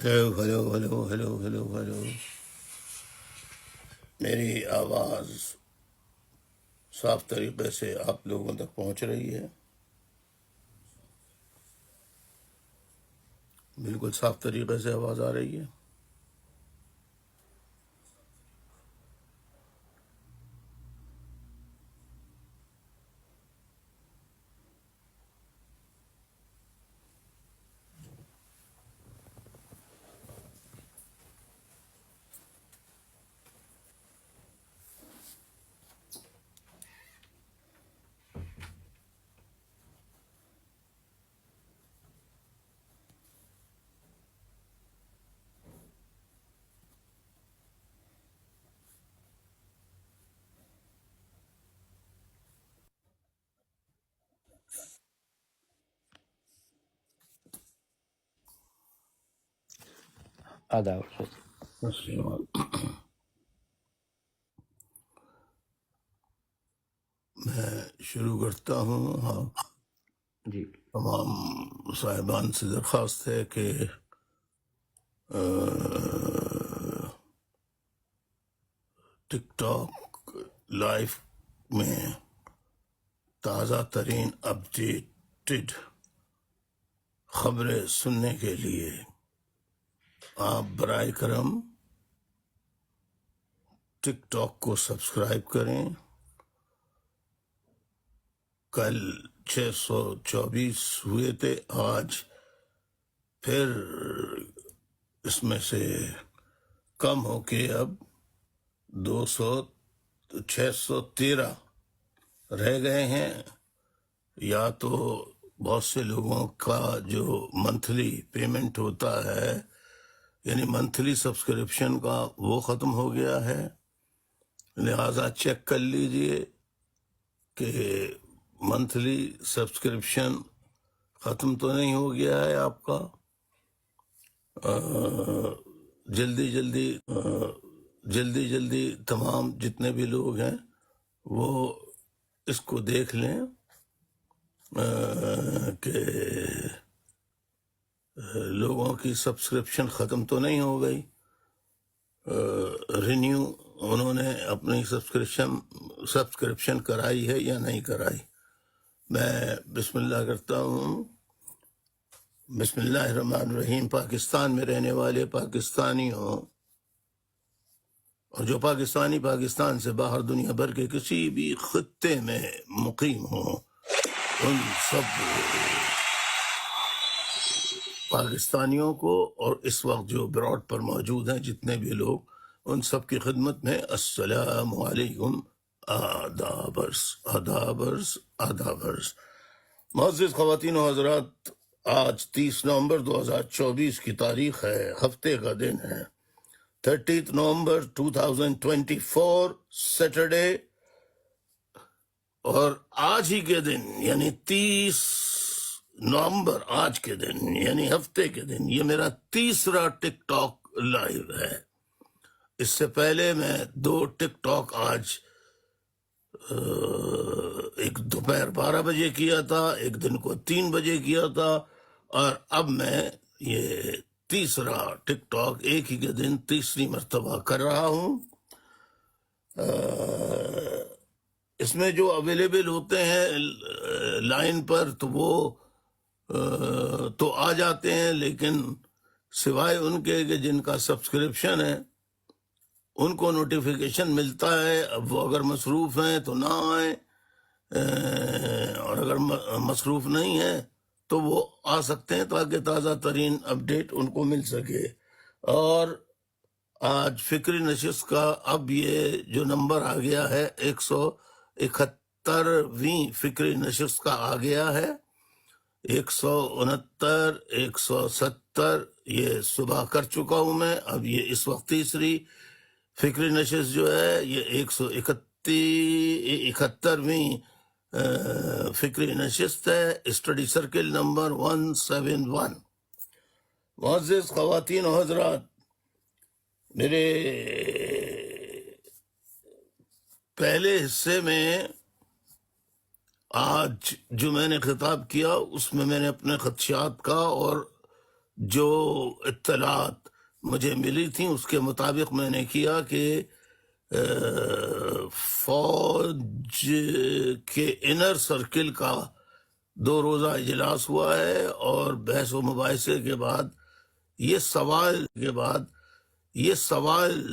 Hello hello hello hello hello hello, میری آواز صاف طریقے سے آپ لوگوں تک پہنچ رہی ہے؟ بالکل صاف طریقے سے آواز آ رہی ہے؟ آداب میں شروع کرتا ہوں۔ ہاں، جی تمام صاحبان سے درخواست ہے کہ ٹک ٹاک لائف میں تازہ ترین اپڈیٹڈ خبریں سننے کے لیے آپ برائے کرم ٹک ٹاک کو سبسکرائب کریں۔ کل 624 ہوئے تھے، آج پھر اس میں سے کم ہو کے اب 613 رہ گئے ہیں۔ یا تو بہت سے لوگوں کا جو منتھلی پیمنٹ ہوتا ہے، یعنی منتھلی سبسکرپشن کا، وہ ختم ہو گیا ہے، لہٰذا چیک کر لیجئے کہ منتھلی سبسکرپشن ختم تو نہیں ہو گیا ہے آپ کا۔ جلدی جلدی تمام جتنے بھی لوگ ہیں وہ اس کو دیکھ لیں کہ لوگوں کی سبسکرپشن ختم تو نہیں ہو گئی، رینیو انہوں نے اپنی سبسکرپشن کرائی ہے یا نہیں کرائی۔ میں بسم اللہ کرتا ہوں۔ بسم اللہ الرحمن الرحیم۔ پاکستان میں رہنے والے پاکستانیوں اور جو پاکستان سے باہر دنیا بھر کے کسی بھی خطے میں مقیم ہوں، ان سب پاکستانیوں کو، اور اس وقت جو براڈ پر موجود ہیں جتنے بھی لوگ، ان سب کی خدمت میں السلام علیکم، آدابرس آدابرس آدابرس۔ معزز خواتین و حضرات، آج 30 نومبر 2024 کی تاریخ ہے، ہفتے کا دن ہے، 30 نومبر 2024 سیٹرڈے، اور آج ہی کے دن یعنی 30 نومبر، آج کے دن یعنی ہفتے کے دن، یہ میرا تیسرا ٹک ٹاک لائیو ہے۔ اس سے پہلے میں 2 ٹک ٹاک آج ایک دوپہر 12 بجے کیا تھا، ایک دن کو 3 بجے کیا تھا، اور اب میں یہ تیسرا ٹک ٹاک ایک ہی کے دن تیسری مرتبہ کر رہا ہوں۔ اس میں جو اویلیبل ہوتے ہیں لائن پر تو وہ تو آ جاتے ہیں، لیکن سوائے ان کے کہ جن کا سبسکرپشن ہے ان کو نوٹیفیکیشن ملتا ہے۔ اب وہ اگر مصروف ہیں تو نہ آئیں، اور اگر مصروف نہیں ہیں تو وہ آ سکتے ہیں تاکہ تازہ ترین اپڈیٹ ان کو مل سکے۔ اور آج فکری نشست کا اب یہ جو نمبر آ گیا ہے 171ویں فکری نشست کا آ گیا ہے، 169 170 یہ صبح کر چکا ہوں میں، اب یہ اس وقت تیسری فکری نشست جو ہے یہ 171ویں فکری نشست ہے، اسٹڈی سرکل نمبر 171۔ معزز خواتین و حضرات، میرے پہلے حصے میں آج جو میں نے خطاب کیا اس میں نے اپنے خدشات کا اور جو اطلاعات مجھے ملی تھیں اس کے مطابق میں نے کیا کہ فوج کے انر سرکل کا 2 روزہ اجلاس ہوا ہے، اور بحث و مباحثے کے بعد یہ سوال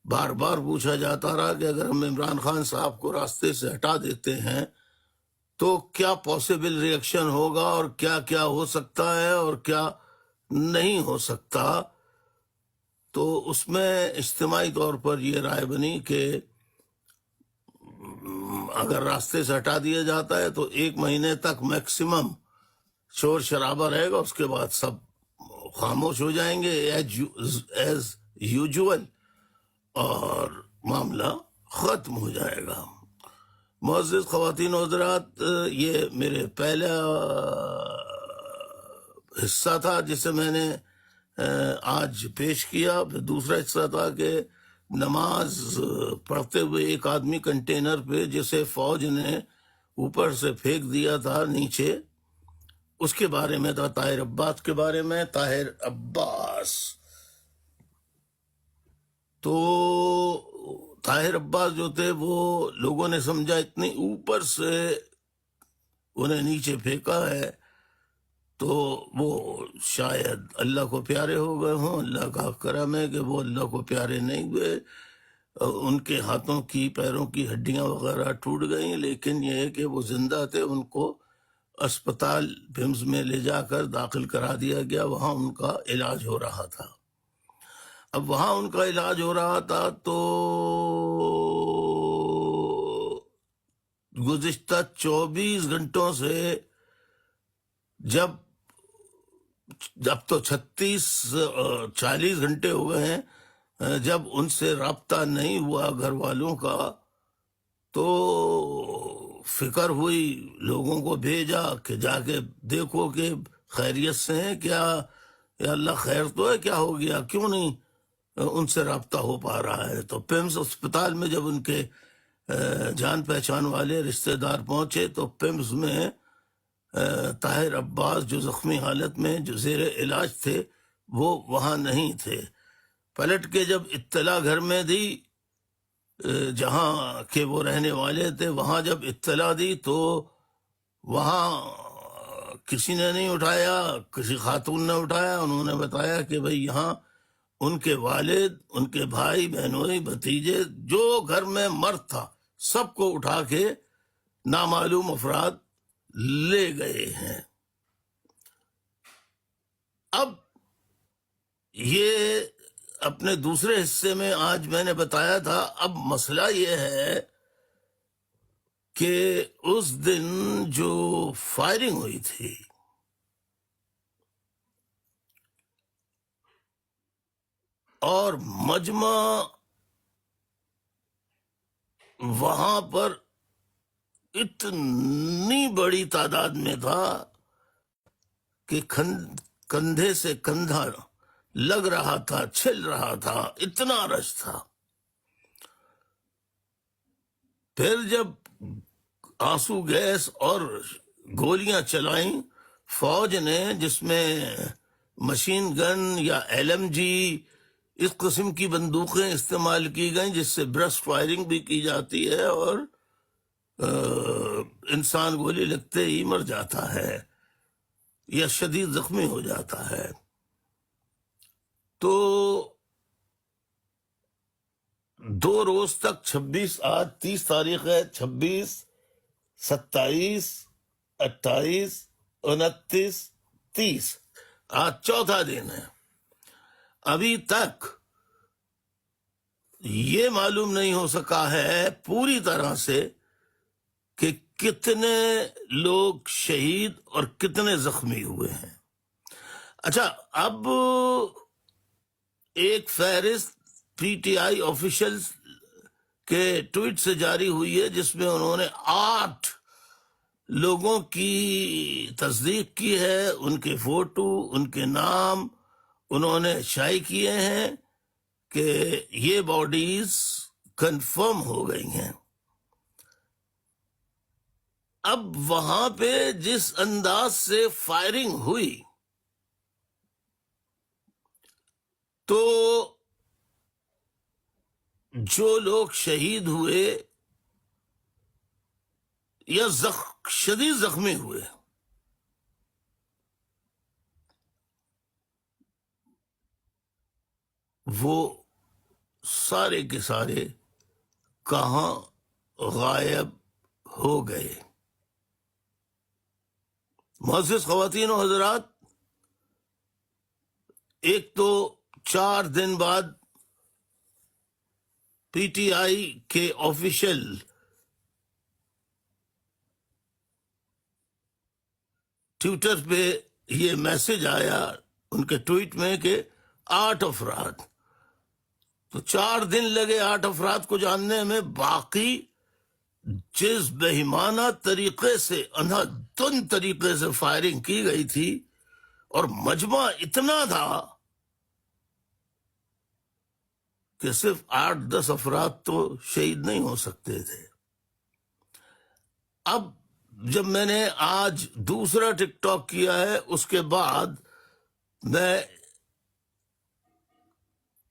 بار بار پوچھا جاتا رہا کہ اگر ہم عمران خان صاحب کو راستے سے ہٹا دیتے ہیں تو کیا پاسبل ریئیکشن ہوگا، اور کیا کیا ہو سکتا ہے اور کیا نہیں ہو سکتا۔ تو اس میں اجتماعی طور پر یہ رائے بنی کہ اگر راستے سے ہٹا دیا جاتا ہے تو 1 مہینے تک میکسیمم شور شرابہ رہے گا، اس کے بعد سب خاموش ہو جائیں گے ایز یوجول، اور معاملہ ختم ہو جائے گا۔ معزز خواتین و حضرات، یہ میرے پہلا حصہ تھا جسے میں نے آج پیش کیا۔ پھر دوسرا حصہ تھا کہ نماز پڑھتے ہوئے ایک آدمی کنٹینر پہ جسے فوج نے اوپر سے پھینک دیا تھا نیچے، اس کے بارے میں تھا، طاہر عباس کے بارے میں۔ طاہر عباس جو تھے وہ لوگوں نے سمجھا اتنی اوپر سے انہیں نیچے پھینکا ہے تو وہ شاید اللہ کو پیارے ہو گئے ہوں۔ اللہ کا کرم ہے کہ وہ اللہ کو پیارے نہیں ہوئے، ان کے ہاتھوں کی پیروں کی ہڈیاں وغیرہ ٹوٹ گئیں، لیکن یہ ہے کہ وہ زندہ تھے۔ ان کو اسپتال بمز میں لے جا کر داخل کرا دیا گیا، وہاں ان کا علاج ہو رہا تھا۔ اب وہاں ان کا علاج ہو رہا تھا تو گزشتہ 24 گھنٹوں سے اب تو 40 گھنٹے ہو گئے ہیں جب ان سے رابطہ نہیں ہوا گھر والوں کا، تو فکر ہوئی، لوگوں کو بھیجا کہ جا کے دیکھو کہ خیریت سے ہیں کیا، یا اللہ خیر تو ہے، کیا ہو گیا، کیوں نہیں ان سے رابطہ ہو پا رہا ہے۔ تو پیمز اسپتال میں جب ان کے جان پہچان والے رشتہ دار پہنچے تو پیمز میں طاہر عباس جو زخمی حالت میں جو زیر علاج تھے وہ وہاں نہیں تھے۔ پلٹ کے جب اطلاع گھر میں دی جہاں کہ وہ رہنے والے تھے، وہاں جب اطلاع دی تو وہاں کسی نے نہیں اٹھایا، کسی خاتون نے اٹھایا۔ انہوں نے بتایا کہ بھئی یہاں ان کے والد، ان کے بھائی بہنوئی بھتیجے، جو گھر میں مرد تھا سب کو اٹھا کے نامعلوم افراد لے گئے ہیں۔ اب یہ اپنے دوسرے حصے میں آج میں نے بتایا تھا، اب مسئلہ یہ ہے کہ اس دن جو فائرنگ ہوئی تھی اور مجمع وہاں پر اتنی بڑی تعداد میں تھا کہ کندھے سے کندھا لگ رہا تھا، چھل رہا تھا، اتنا رش تھا۔ پھر جب آنسو گیس اور گولیاں چلائیں فوج نے، جس میں مشین گن یا LMG اس قسم کی بندوقیں استعمال کی گئیں جس سے برسٹ فائرنگ بھی کی جاتی ہے اور انسان گولی لگتے ہی مر جاتا ہے یا شدید زخمی ہو جاتا ہے۔ تو 2 روز تک 26، آج 30 تاریخ ہے، 26، 27، 28، 29، 30، آج چوتھا دن ہے۔ ابھی تک یہ معلوم نہیں ہو سکا ہے پوری طرح سے کہ کتنے لوگ شہید اور کتنے زخمی ہوئے ہیں۔ اچھا، اب ایک فہرست PTI آفیشلز کے ٹویٹ سے جاری ہوئی ہے جس میں انہوں نے 8 لوگوں کی تصدیق کی ہے، ان کے فوٹو، ان کے نام انہوں نے شائع کیے ہیں کہ یہ باڈیز کنفرم ہو گئی ہیں۔ اب وہاں پہ جس انداز سے فائرنگ ہوئی تو جو لوگ شہید ہوئے یا شدید زخمی ہوئے، وہ سارے کے سارے کہاں غائب ہو گئے؟ معزز خواتین و حضرات، ایک تو 4 دن بعد پی ٹی آئی کے آفیشیل ٹویٹر پہ یہ میسج آیا ان کے ٹویٹ میں کہ 8 افراد، تو 4 دن لگے 8 افراد کو جاننے میں۔ باقی جس بہیمانہ طریقے سے اندھادھند طریقے سے فائرنگ کی گئی تھی، اور مجمع اتنا تھا کہ صرف 8-10 افراد تو شہید نہیں ہو سکتے تھے۔ اب جب میں نے آج دوسرا ٹک ٹاک کیا ہے، اس کے بعد میں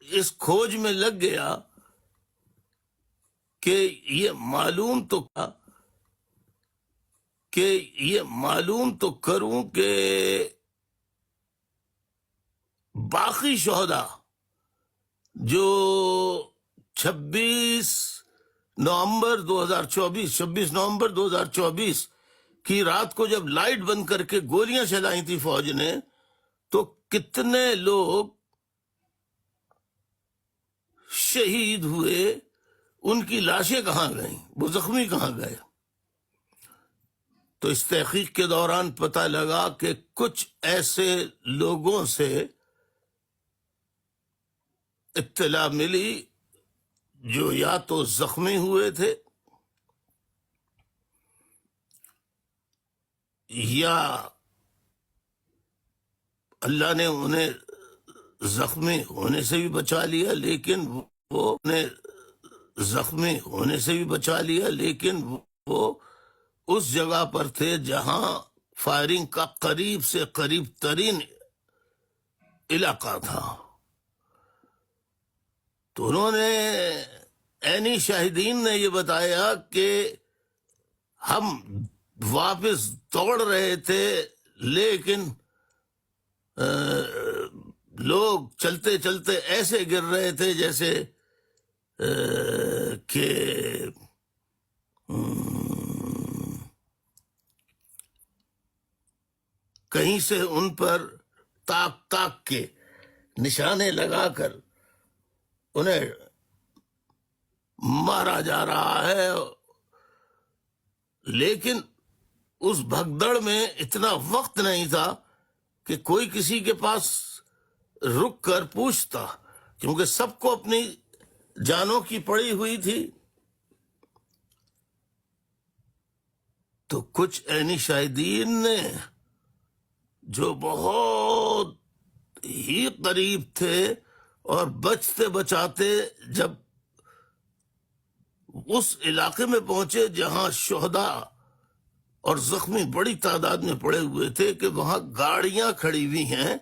اس کھوج میں لگ گیا کہ یہ معلوم تو کروں کہ باقی شہداء جو 26 نومبر 2024 کی رات کو جب لائٹ بند کر کے گولیاں چلائی تھی فوج نے، تو کتنے لوگ شہید ہوئے، ان کی لاشیں کہاں گئیں، وہ زخمی کہاں گئے؟ تو اس تحقیق کے دوران پتہ لگا کہ کچھ ایسے لوگوں سے اطلاع ملی جو یا تو زخمی ہوئے تھے یا اللہ نے انہیں زخمی ہونے سے بھی بچا لیا، لیکن وہ اس جگہ پر تھے جہاں فائرنگ کا قریب سے قریب ترین علاقہ تھا۔ تو انہوں نے عینی شاہدین نے یہ بتایا کہ ہم واپس دوڑ رہے تھے، لیکن لوگ چلتے چلتے ایسے گر رہے تھے جیسے کہ کہیں سے ان پر تاک کے نشانے لگا کر انہیں مارا جا رہا ہے۔ لیکن اس بھگدڑ میں اتنا وقت نہیں تھا کہ کوئی کسی کے پاس رک کر پوچھتا، کیونکہ سب کو اپنی جانوں کی پڑی ہوئی تھی۔ تو کچھ عینی شاہدین نے جو بہت ہی قریب تھے اور بچتے بچاتے جب اس علاقے میں پہنچے جہاں شہداء اور زخمی بڑی تعداد میں پڑے ہوئے تھے، کہ وہاں گاڑیاں کھڑی ہوئی ہیں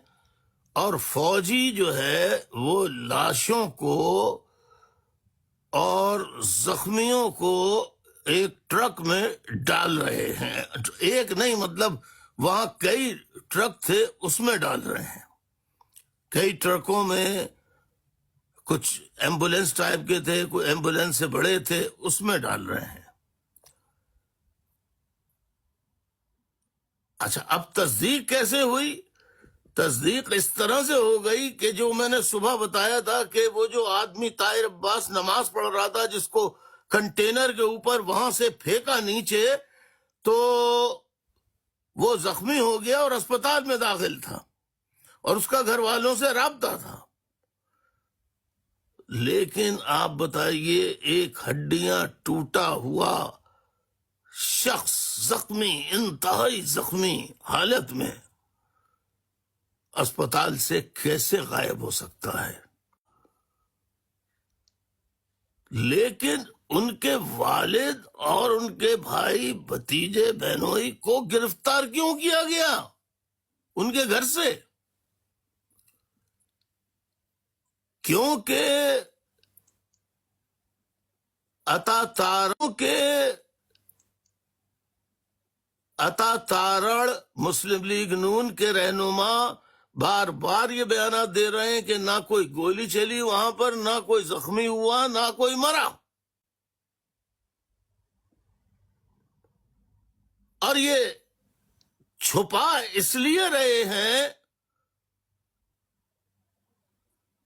اور فوجی جو ہے وہ لاشوں کو اور زخمیوں کو ایک ٹرک میں ڈال رہے ہیں۔ ایک نہیں، مطلب وہاں کئی ٹرک تھے، اس میں ڈال رہے ہیں۔ کئی ٹرکوں میں کچھ ایمبولینس ٹائپ کے تھے، کوئی ایمبولینس سے بڑے تھے، اس میں ڈال رہے ہیں۔ اچھا، اب تصدیق کیسے ہوئی؟ تصدیق اس طرح سے ہو گئی کہ جو میں نے صبح بتایا تھا کہ وہ جو آدمی طاہر عباس نماز پڑھ رہا تھا، جس کو کنٹینر کے اوپر وہاں سے پھینکا نیچے، تو وہ زخمی ہو گیا اور اسپتال میں داخل تھا اور اس کا گھر والوں سے رابطہ تھا۔ لیکن آپ بتائیے، ایک ہڈیاں ٹوٹا ہوا شخص زخمی، انتہائی زخمی حالت میں اسپتال سے کیسے غائب ہو سکتا ہے؟ لیکن ان کے والد اور ان کے بھائی بھتیجے بہنوئی کو گرفتار کیوں کیا گیا ان کے گھر سے؟ کیونکہ عطا تارڑ مسلم لیگ نون کے رہنما بار بار یہ بیانات دے رہے ہیں کہ نہ کوئی گولی چلی وہاں پر، نہ کوئی زخمی ہوا، نہ کوئی مرا. اور یہ چھپا اس لیے رہے ہیں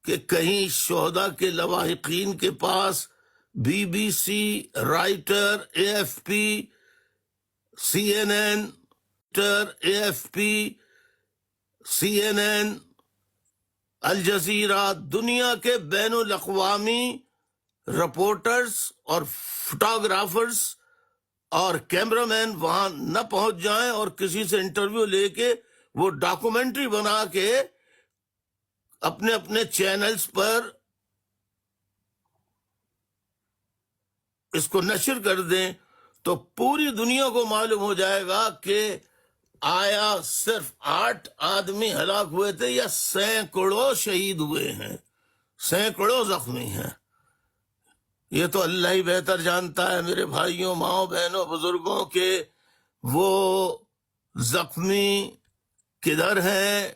کہ کہیں شہداء کے لواحقین کے پاس B B C, Reuters, A F P, C N N, A F P, C N N, Al Jazeera, دنیا کے بین الاقوامی رپورٹرز اور فوٹوگرافرز اور کیمرہ مین وہاں نہ پہنچ جائیں اور کسی سے انٹرویو لے کے وہ ڈاکومنٹری بنا کے اپنے اپنے چینلز پر اس کو نشر کر دیں تو پوری دنیا کو معلوم ہو جائے گا کہ آیا صرف 8 آدمی ہلاک ہوئے تھے یا سینکڑوں شہید ہوئے ہیں، سینکڑوں زخمی ہیں. یہ تو اللہ ہی بہتر جانتا ہے میرے بھائیوں، ماؤں، بہنوں، بزرگوں کے وہ زخمی کدھر ہیں،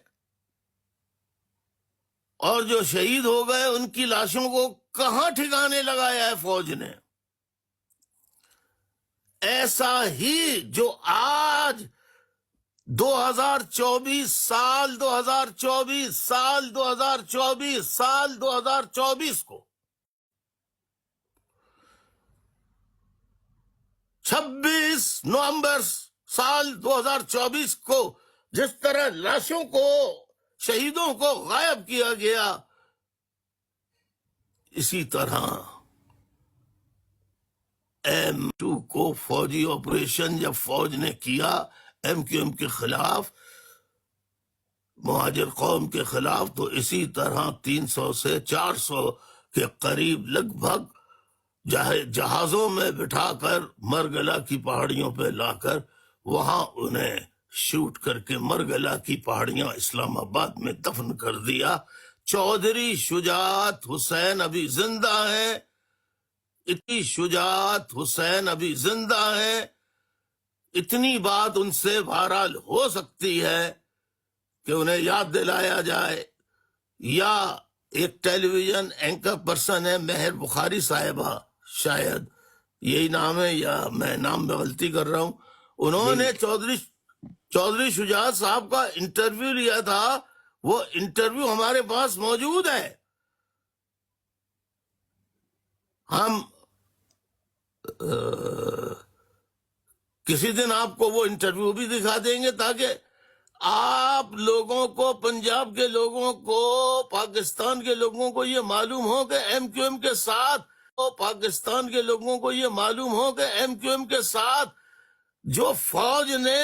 اور جو شہید ہو گئے ان کی لاشوں کو کہاں ٹھکانے لگایا ہے فوج نے. ایسا ہی جو آج 2024 سال 2024 کو 26 نومبر سال 2024 کو جس طرح لاشوں کو، شہیدوں کو غائب کیا گیا، اسی طرح M2 کو فوجی آپریشن جب فوج نے کیا MQM کے خلاف، مہاجر قوم کے خلاف، تو اسی طرح 300 سے 400 کے قریب لگ بھگ جہازوں میں بٹھا کر مرگلا کی پہاڑیوں پہ لا کر وہاں انہیں شوٹ کر کے مرگلا کی پہاڑیاں اسلام آباد میں دفن کر دیا. چودھری شجاعت حسین ابھی زندہ ہیں، اتنی شجاعت حسین ابھی زندہ ہیں. اتنی بات ان سے بہرحال ہو سکتی ہے کہ انہیں یاد دلایا جائے. یا ایک ٹیلی ویژن اینکر پرسن ہے مہر بخاری صاحبہ، شاید یہی نام ہے یا میں نام میں غلطی کر رہا ہوں، انہوں نے چودھری شجاعت صاحب کا انٹرویو لیا تھا. وہ انٹرویو ہمارے پاس موجود ہے، ہم کسی دن آپ کو وہ انٹرویو بھی دکھا دیں گے تاکہ آپ لوگوں کو، پنجاب کے لوگوں کو، پاکستان کے لوگوں کو یہ معلوم ہو کہ MQM کے ساتھ، پاکستان کے لوگوں کو یہ معلوم ہو کہ MQM کے ساتھ جو فوج نے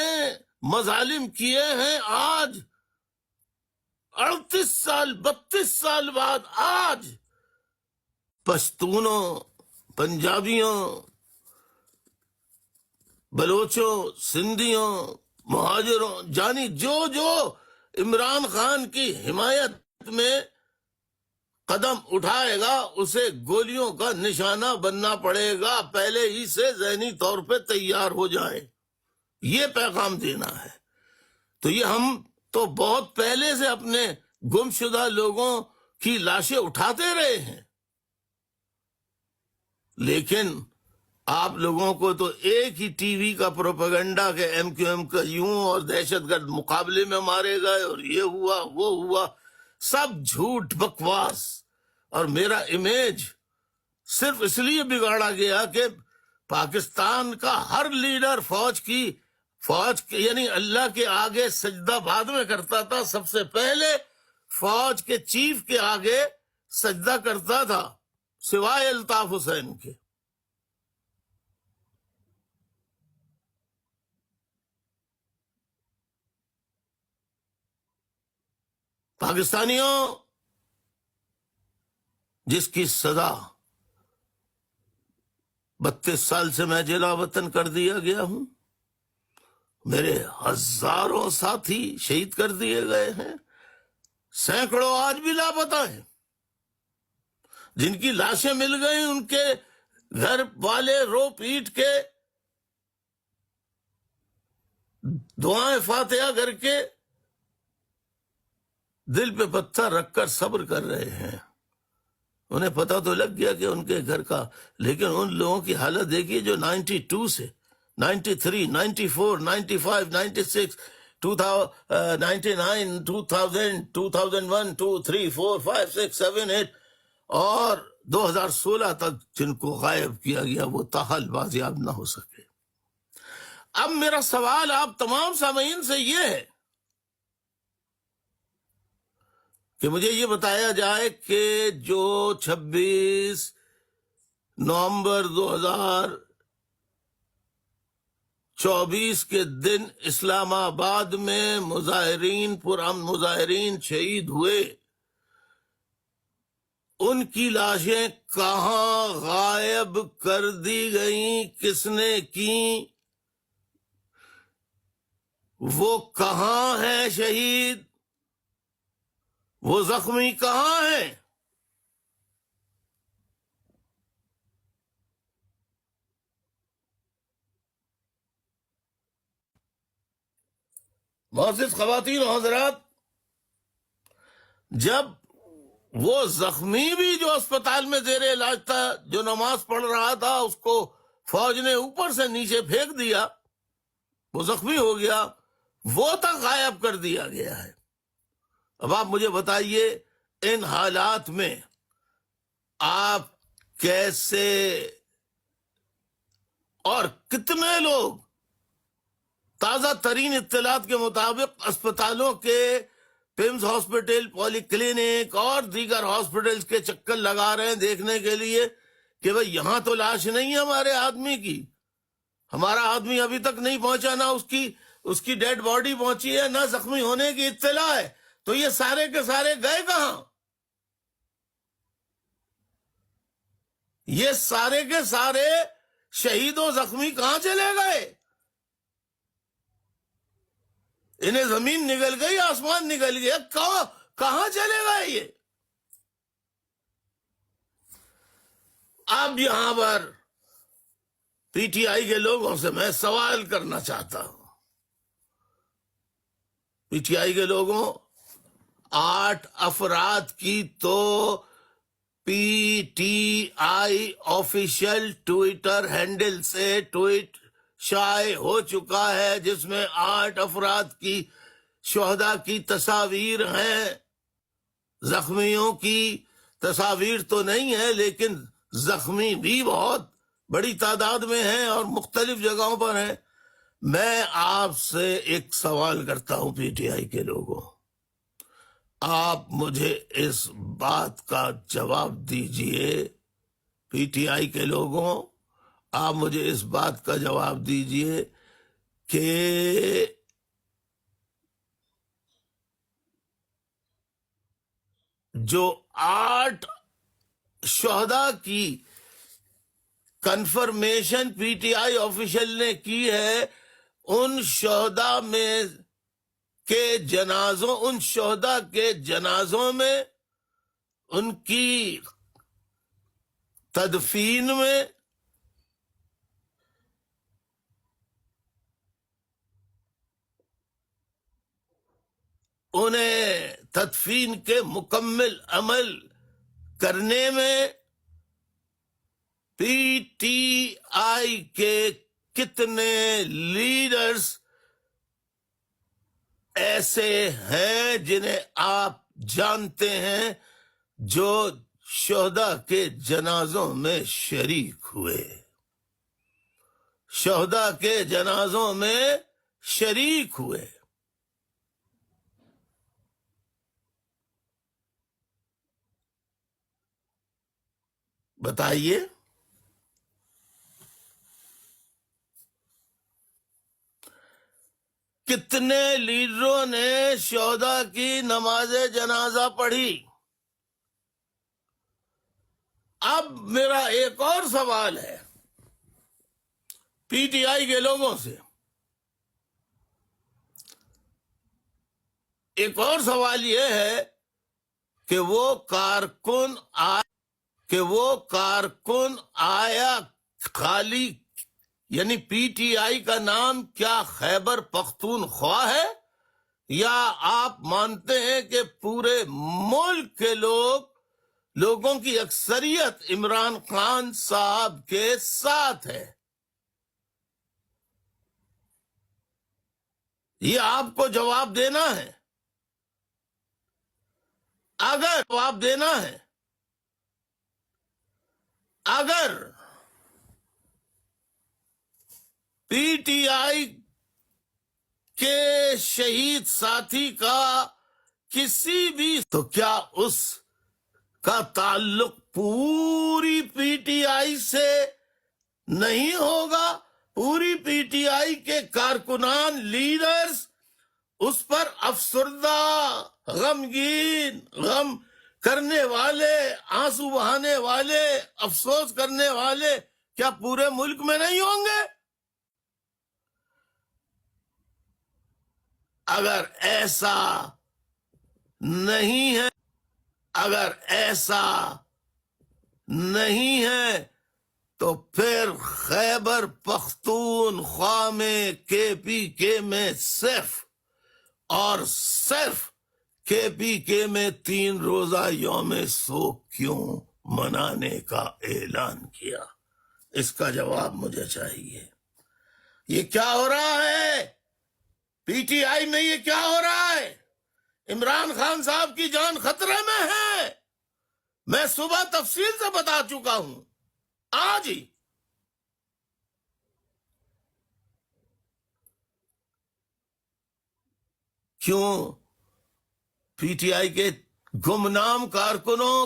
مظالم کیے ہیں، آج 38 سال 32 سال بعد آج پشتونوں، پنجابیوں، بلوچوں، سندھیوں، مہاجروں، جانی جو عمران خان کی حمایت میں قدم اٹھائے گا اسے گولیوں کا نشانہ بننا پڑے گا. پہلے ہی سے ذہنی طور پہ تیار ہو جائیں، یہ پیغام دینا ہے. تو یہ ہم تو بہت پہلے سے اپنے گمشدہ لوگوں کی لاشیں اٹھاتے رہے ہیں، لیکن آپ لوگوں کو تو ایک ہی ٹی وی کا پروپیگنڈا کہ MQM کا یوں اور دہشت گرد مقابلے میں مارے گئے اور یہ ہوا وہ ہوا، سب جھوٹ بکواس. اور میرا امیج صرف اس لیے بگاڑا گیا کہ پاکستان کا ہر لیڈر فوج یعنی اللہ کے آگے سجدہ بعد میں کرتا تھا، سب سے پہلے فوج کے چیف کے آگے سجدہ کرتا تھا سوائے الطاف حسین کے. پاکستانیوں، جس کی سزا 32 سال سے میں جلا وطن کر دیا گیا ہوں، میرے ہزاروں ساتھی شہید کر دیے گئے ہیں، سینکڑوں آج بھی لاپتہ ہیں. جن کی لاشیں مل گئیں ان کے گھر والے رو پیٹ کے دعائیں فاتحہ کر کے دل پہ پتھر رکھ کر صبر کر رہے ہیں. انہیں پتہ تو لگ گیا کہ ان کے گھر کا، لیکن ان لوگوں کی حالت دیکھیے جو 92 سے 93 94 95 96 99 2000 2001 2 3 4 5 6 7 8 اور 2016 تک جن کو غائب کیا گیا وہ تاحال بازیاب نہ ہو سکے. اب میرا سوال آپ تمام سامعین سے یہ ہے کہ مجھے یہ بتایا جائے کہ جو 26 نومبر 2024 کے دن اسلام آباد میں مظاہرین پرامن مظاہرین شہید ہوئے، ان کی لاشیں کہاں غائب کر دی گئیں، کس نے کی، وہ کہاں ہیں شہید، وہ زخمی کہاں ہیں؟ معزز خواتین و حضرات، جب وہ زخمی بھی جو اسپتال میں زیر علاج تھا، جو نماز پڑھ رہا تھا، اس کو فوج نے اوپر سے نیچے پھینک دیا، وہ زخمی ہو گیا، وہ تک غائب کر دیا گیا ہے. اب آپ مجھے بتائیے ان حالات میں آپ کیسے اور کتنے لوگ، تازہ ترین اطلاعات کے مطابق اسپتالوں کے پمز ہاسپٹل، پولی کلینک اور دیگر ہاسپٹلز کے چکر لگا رہے ہیں دیکھنے کے لیے کہ بھئی یہاں تو لاش نہیں ہے ہمارے آدمی کی، ہمارا آدمی ابھی تک نہیں پہنچا، نہ اس کی ڈیڈ باڈی پہنچی ہے، نہ زخمی ہونے کی اطلاع ہے. تو یہ سارے کے سارے گئے کہاں؟ یہ سارے کے سارے شہید و زخمی کہاں چلے گئے؟ انہیں زمین نگل گئی، آسمان نگل گیا، کہاں چلے گئے یہ؟ اب یہاں پر پی ٹی آئی کے لوگوں سے میں سوال کرنا چاہتا ہوں. پی ٹی آئی کے لوگوں، 8 افراد کی تو P T I official Twitter handle سے ٹویٹ شائع ہو چکا ہے، جس میں 8 افراد کی شہداء کی تصاویر ہیں. زخمیوں کی تصاویر تو نہیں ہے، لیکن زخمی بھی بہت بڑی تعداد میں ہیں اور مختلف جگہوں پر ہیں. میں آپ سے ایک سوال کرتا ہوں پی ٹی آئی کے لوگوں، آپ مجھے اس بات کا جواب دیجئے. پی ٹی آئی کے لوگوں، آپ مجھے اس بات کا جواب دیجئے کہ جو 8 شہداء کی confirmation P T I official نے کی ہے، ان شہداء میں کے جنازوں، ان شہداء کے جنازوں میں، ان کی تدفین میں انہیں تدفین کے مکمل عمل کرنے میں پی ٹی آئی کے کتنے لیڈرز ایسے ہیں جنہیں آپ جانتے ہیں جو شہداء کے جنازوں میں شریک ہوئے، شہداء کے جنازوں میں شریک ہوئے؟ بتائیے. کتنے لیڈروں نے شہداء کی نماز جنازہ پڑھی؟ اب میرا ایک اور سوال ہے پی ٹی آئی کے لوگوں سے، ایک اور سوال یہ ہے کہ وہ کارکن کہ وہ کارکن آیا خالی یعنی پی ٹی آئی کا نام کیا خیبر پختونخوا ہے، یا آپ مانتے ہیں کہ پورے ملک کے لوگوں کی اکثریت عمران خان صاحب کے ساتھ ہے؟ یہ آپ کو جواب دینا ہے۔ اگر جواب دینا ہے، اگر پی ٹی آئی کے شہید ساتھی کا کسی بھی، تو کیا اس کا تعلق پوری پی ٹی آئی سے نہیں ہوگا؟ پوری پی ٹی آئی کے کارکنان، لیڈرز اس پر افسردہ، غمگین، غم کرنے والے، آنسو بہانے والے، افسوس کرنے والے کیا پورے ملک میں نہیں ہوں گے؟ اگر ایسا نہیں ہے، اگر ایسا نہیں ہے تو پھر خیبر پختونخوا میں کے پی کے میں صرف اور صرف کے پی کے میں 3 روزہ یوم سوگ کیوں منانے کا اعلان کیا؟ اس کا جواب مجھے چاہیے۔ یہ کیا ہو رہا ہے پی ٹی آئی میں؟ یہ کیا ہو رہا ہے؟ عمران خان صاحب کی جان خطرے میں ہے۔ میں صبح تفصیل سے بتا چکا ہوں، آج ہی۔ کیوں پی ٹی آئی کے گمنام کارکنوں،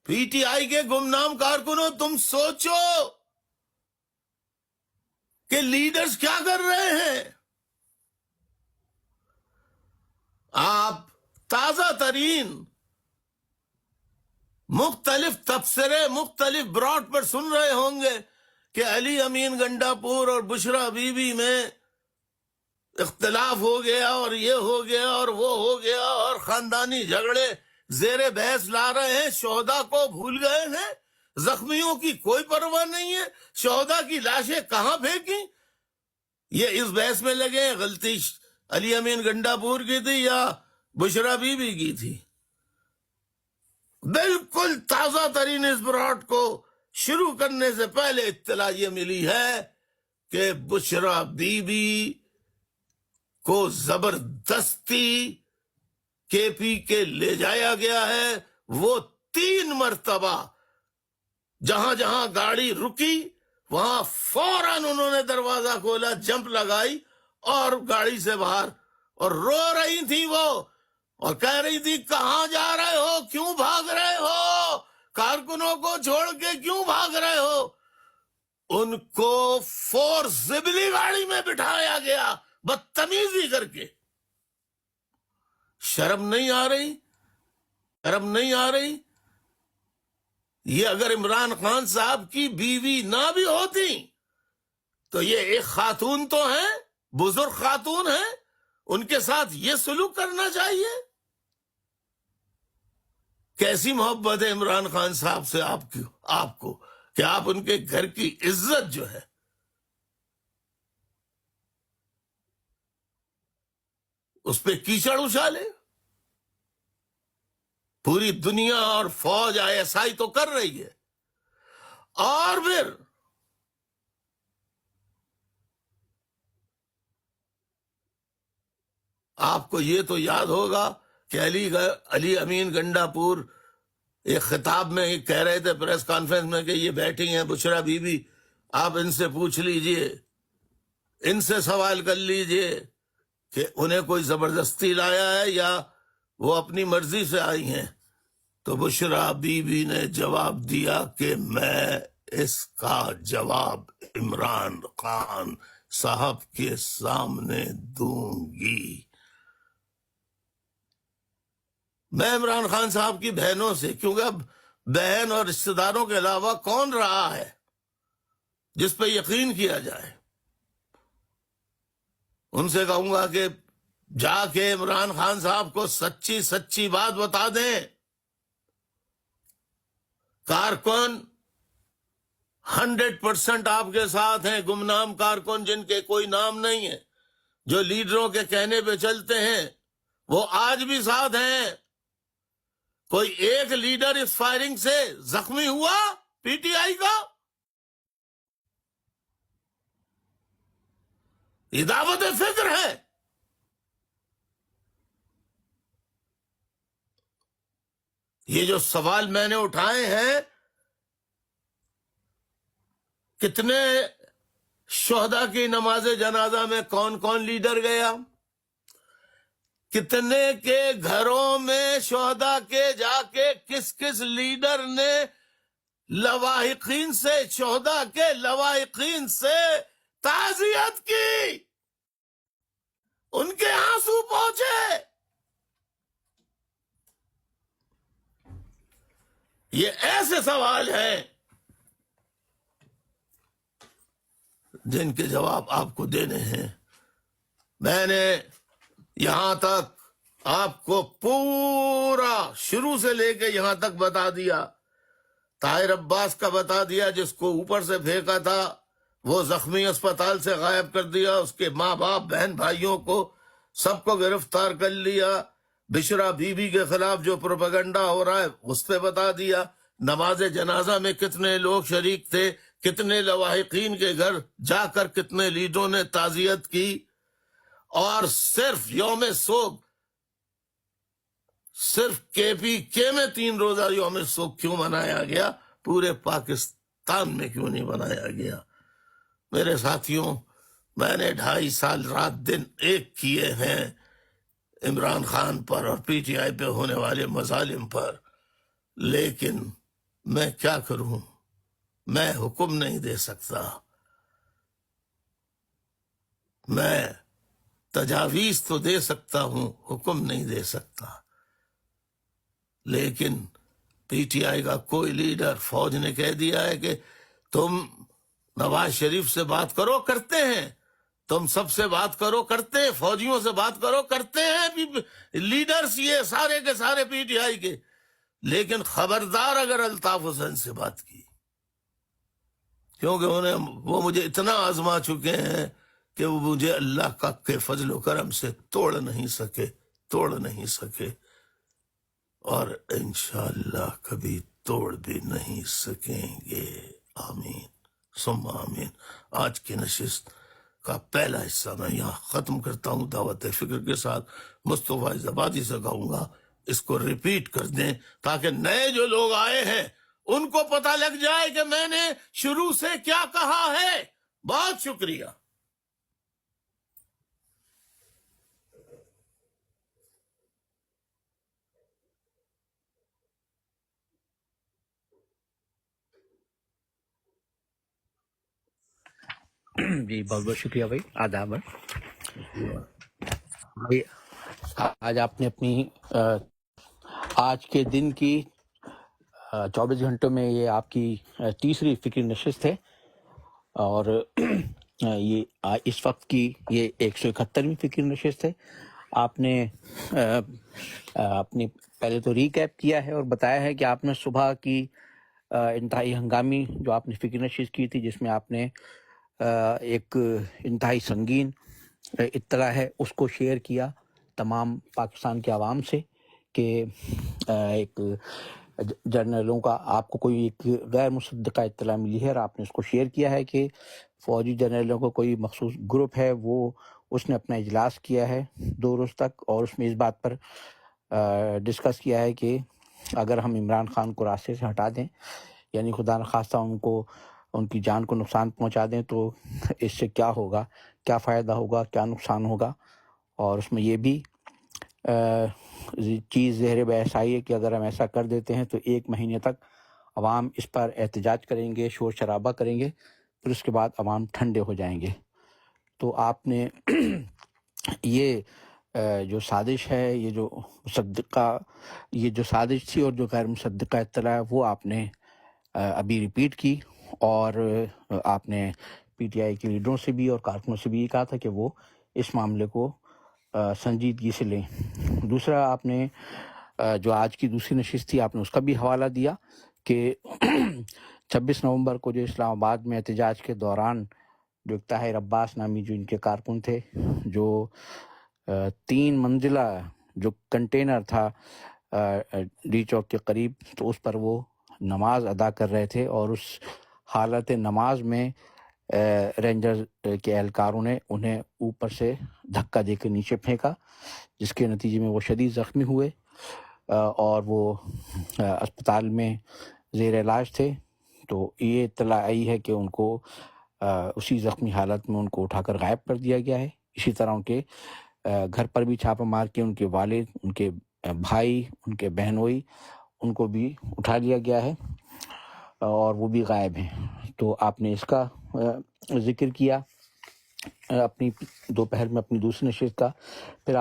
پی ٹی آئی کے گمنام کارکنوں، تم سوچو کہ لیڈرز کیا کر رہے ہیں۔ آپ تازہ ترین مختلف تبصرے مختلف براڈ پر سن رہے ہوں گے کہ علی امین گنڈا پور اور بشرا بی بی میں اختلاف ہو گیا، اور یہ ہو گیا اور وہ ہو گیا، اور خاندانی جھگڑے زیر بحث لا رہے ہیں۔ شہداء کو بھول گئے ہیں، زخمیوں کی کوئی پرواہ نہیں ہے۔ شہداء کی لاشیں کہاں پھینکی؟ یہ اس بحث میں لگے غلطی علی امین گنڈا پور کی تھی یا بشرا بی بی کی تھی؟ بالکل تازہ ترین اس براڈ کو شروع کرنے سے پہلے اطلاع یہ ملی ہے کہ بشرا بی بی کو زبردستی کے پی کے لے جایا گیا ہے۔ وہ 3 مرتبہ جہاں جہاں گاڑی رکی وہاں فوراً انہوں نے دروازہ کھولا، جمپ لگائی اور گاڑی سے باہر، اور رو رہی تھی وہ، اور کہہ رہی تھی کہاں جا رہے ہو، کیوں بھاگ رہے ہو، کارکنوں کو چھوڑ کے کیوں بھاگ رہے ہو؟ ان کو فورسبلی گاڑی میں بٹھایا گیا بدتمیزی کر کے۔ شرم نہیں آ رہی؟ شرم نہیں آ رہی؟ یہ اگر عمران خان صاحب کی بیوی نہ بھی ہوتی تو یہ ایک خاتون تو ہیں، بزرگ خاتون ہیں، ان کے ساتھ یہ سلوک کرنا چاہیے؟ کیسی محبت ہے عمران خان صاحب سے آپ کو کہ آپ ان کے گھر کی عزت جو ہے اس پہ کیچڑ اچھالے؟ پوری دنیا اور فوج آئی ایس آئی تو کر رہی ہے، اور پھر آپ کو یہ تو یاد ہوگا کہ علی امین گنڈا پور ایک خطاب میں کہہ رہے تھے پریس کانفرنس میں کہ یہ بیٹھی ہیں بشرا بی بی، آپ ان سے پوچھ لیجئے، ان سے سوال کر لیجئے کہ انہیں کوئی زبردستی لایا ہے یا وہ اپنی مرضی سے آئی ہیں۔ تو بشرا بی بی نے جواب دیا کہ میں اس کا جواب عمران خان صاحب کے سامنے دوں گی۔ میں عمران خان صاحب کی بہنوں سے، کیونکہ اب بہن اور رشتہ داروں کے علاوہ کون رہا ہے جس پہ یقین کیا جائے، ان سے کہوں گا کہ جا کے عمران خان صاحب کو سچی بات بتا دیں کارکن 100% آپ کے ساتھ ہیں، گمنام کارکن جن کے کوئی نام نہیں ہے، جو لیڈروں کے کہنے پہ چلتے ہیں، وہ آج بھی ساتھ ہیں۔ کوئی ایک لیڈر اس فائرنگ سے زخمی ہوا پی ٹی آئی کا؟ یہ دعوت فکر ہے۔ یہ جو سوال میں نے اٹھائے ہیں، کتنے شہداء کی نماز جنازہ میں کون کون لیڈر گیا، کتنے کے گھروں میں شہداء کے جا کے کس کس لیڈر نے لواحقین سے، شہداء کے لواحقین سے تعزیت کی، ان کے آنسو پہنچے۔ یہ ایسے سوال ہیں جن کے جواب آپ کو دینے ہیں۔ میں نے یہاں تک آپ کو پورا شروع سے لے کے یہاں تک بتا دیا۔ طاہر عباس کا بتا دیا، جس کو اوپر سے پھینکا تھا وہ زخمی اسپتال سے غائب کر دیا، اس کے ماں باپ بہن بھائیوں کو سب کو گرفتار کر لیا۔ بشرا بی بی کے خلاف جو پروپیگنڈا ہو رہا ہے اس پہ بتا دیا۔ نماز جنازہ میں کتنے لوگ شریک تھے، کتنے لواحقین کے گھر جا کر کتنے لیڈروں نے تعزیت کی، اور صرف یوم سوگ، صرف کے پی کے میں 3 روزہ یوم سوگ کیوں منایا گیا، پورے پاکستان میں کیوں نہیں منایا گیا؟ میرے ساتھیوں، میں نے 2.5 سال رات دن ایک کیے ہیں عمران خان پر اور پی ٹی آئی پہ ہونے والے مظالم پر، لیکن میں کیا کروں؟ میں حکم نہیں دے سکتا، میں تجاویز تو دے سکتا ہوں، حکم نہیں دے سکتا۔ لیکن پی ٹی آئی کا کوئی لیڈر، فوج نے کہہ دیا ہے کہ تم نواز شریف سے بات کرو، کرتے ہیں، تم سب سے بات کرو، کرتے ہیں، فوجیوں سے بات کرو، کرتے ہیں، لیڈرز یہ سارے کے سارے پی ٹی آئی کے، لیکن خبردار اگر الطاف حسین سے بات کی، کیونکہ وہ مجھے اتنا آزما چکے ہیں کہ وہ مجھے اللہ کا کے فضل و کرم سے توڑ نہیں سکے، اور انشاءاللہ کبھی توڑ بھی نہیں سکیں گے۔ آمین ثم آمین۔ آج کی نشست کا پہلا حصہ میں یہاں ختم کرتا ہوں۔ دعوت فکر کے ساتھ مصطفیٰ زبادی سے کہوں گا اس کو ریپیٹ کر دیں، تاکہ نئے جو لوگ آئے ہیں ان کو پتہ لگ جائے کہ میں نے شروع سے کیا کہا ہے۔ بہت شکریہ۔ جی بہت بہت شکریہ بھائی، آداب بھائی۔ آج آپ نے اپنی آج کے دن کی 24 گھنٹوں میں یہ آپ کی تیسری فکری نشست ہے، اور یہ اس وقت کی یہ 171ویں فکری نشست ہے۔ آپ نے اپنی پہلے تو ریکیپ کیا ہے اور بتایا ہے کہ آپ نے صبح کی انتہائی ہنگامی جو آپ نے فکری نشست کی تھی، جس میں آپ نے ایک انتہائی سنگین اطلاع ہے اس کو شیئر کیا تمام پاکستان کے عوام سے، کہ ایک جرنلوں کا آپ کو کوئی ایک غیر مصدقہ اطلاع ملی ہے، اور آپ نے اس کو شیئر کیا ہے کہ فوجی جرنلوں کو کوئی مخصوص گروپ ہے، وہ اس نے اپنا اجلاس کیا ہے 2 روز تک، اور اس میں اس بات پر ڈسکس کیا ہے کہ اگر ہم عمران خان کو راستے سے ہٹا دیں، یعنی خدا نخواستہ ان کی جان کو نقصان پہنچا دیں، تو اس سے کیا ہوگا، کیا فائدہ ہوگا، کیا نقصان ہوگا۔ اور اس میں یہ بھی چیز زہر بحث آئی ہے کہ اگر ہم ایسا کر دیتے ہیں تو 1 مہینے تک عوام اس پر احتجاج کریں گے، شور شرابہ کریں گے، پھر اس کے بعد عوام ٹھنڈے ہو جائیں گے۔ تو آپ نے یہ جو سازش ہے، یہ جو سازش تھی اور جو غیر مصدقہ اطلاع ہے، وہ آپ نے ابھی ریپیٹ کی، اور آپ نے پی ٹی آئی کے لیڈروں سے بھی اور کارکنوں سے بھی یہ کہا تھا کہ وہ اس معاملے کو سنجیدگی سے لیں۔ دوسرا، آپ نے جو آج کی دوسری نشست تھی، آپ نے اس کا بھی حوالہ دیا کہ 26 نومبر کو جو اسلام آباد میں احتجاج کے دوران جو ایک طاہر عباس نامی جو ان کے کارکن تھے، جو 3 منزلہ جو کنٹینر تھا ڈی چوک کے قریب، تو اس پر وہ نماز ادا کر رہے تھے، اور اس حالت نماز میں رینجر کے اہلکاروں نے انہیں اوپر سے دھکا دے کے نیچے پھینکا، جس کے نتیجے میں وہ شدید زخمی ہوئے اور وہ اسپتال میں زیر علاج تھے۔ تو یہ اطلاع آئی ہے کہ ان کو اسی زخمی حالت میں ان کو اٹھا کر غائب کر دیا گیا ہے۔ اسی طرح ان کے گھر پر بھی چھاپہ مار کے ان کے والد، ان کے بھائی، ان کے بہنوئی، ان کو بھی اٹھا لیا گیا ہے اور وہ بھی غائب ہیں۔ تو آپ نے اس کا ذکر کیا اپنی دوپہر میں اپنی دوسری نشست کا۔ پھر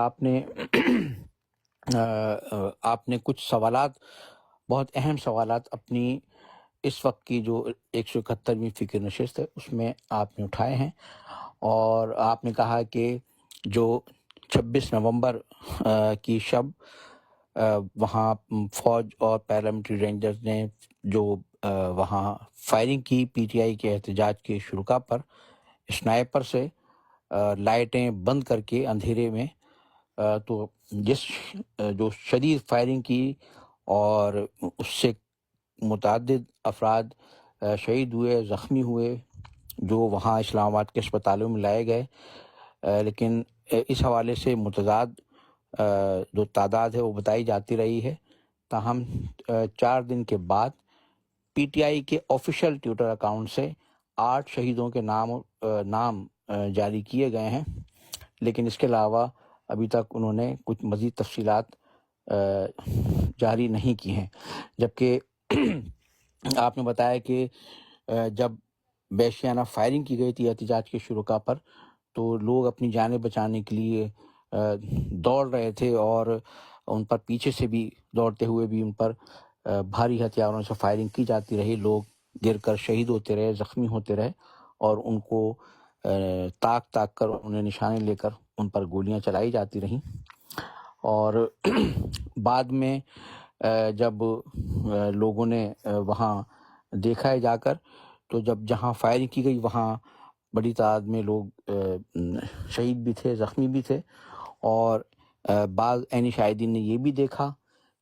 آپ نے کچھ سوالات، بہت اہم سوالات اپنی اس وقت کی جو 171ویں فکر نشست ہے اس میں آپ نے اٹھائے ہیں، اور آپ نے کہا کہ جو 26 نومبر کی شب وہاں فوج اور پیراملٹری رینجرز نے جو وہاں فائرنگ کی پی ٹی آئی کے احتجاج کے شرکاء پر، اسنائپر سے لائٹیں بند کر کے اندھیرے میں، تو جو شدید فائرنگ کی، اور اس سے متعدد افراد شہید ہوئے، زخمی ہوئے، جو وہاں اسلام آباد کے اسپتالوں میں لائے گئے۔ لیکن اس حوالے سے متضاد جو تعداد ہے وہ بتائی جاتی رہی ہے۔ تاہم 4 دن کے بعد پی ٹی آئی کے آفیشیل ٹویٹر اکاؤنٹ سے 8 شہیدوں کے نام جاری کیے گئے ہیں، لیکن اس کے علاوہ ابھی تک انہوں نے کچھ مزید تفصیلات جاری نہیں کی ہیں۔ جبکہ آپ نے بتایا کہ جب وحشیانہ فائرنگ کی گئی تھی احتجاج کے شرکاء پر، تو لوگ اپنی جانیں بچانے کے لیے دوڑ رہے تھے، اور ان پر پیچھے سے بھی دوڑتے ہوئے بھی ان پر بھاری ہتھیاروں سے فائرنگ کی جاتی رہی۔ لوگ گر کر شہید ہوتے رہے، زخمی ہوتے رہے، اور ان کو تاک کر انہیں نشانے لے کر ان پر گولیاں چلائی جاتی رہیں۔ اور بعد میں جب لوگوں نے وہاں دیکھا ہے جا کر، تو جہاں فائرنگ کی گئی وہاں بڑی تعداد میں لوگ شہید بھی تھے، زخمی بھی تھے، اور بعض عینی شاہدین نے یہ بھی دیکھا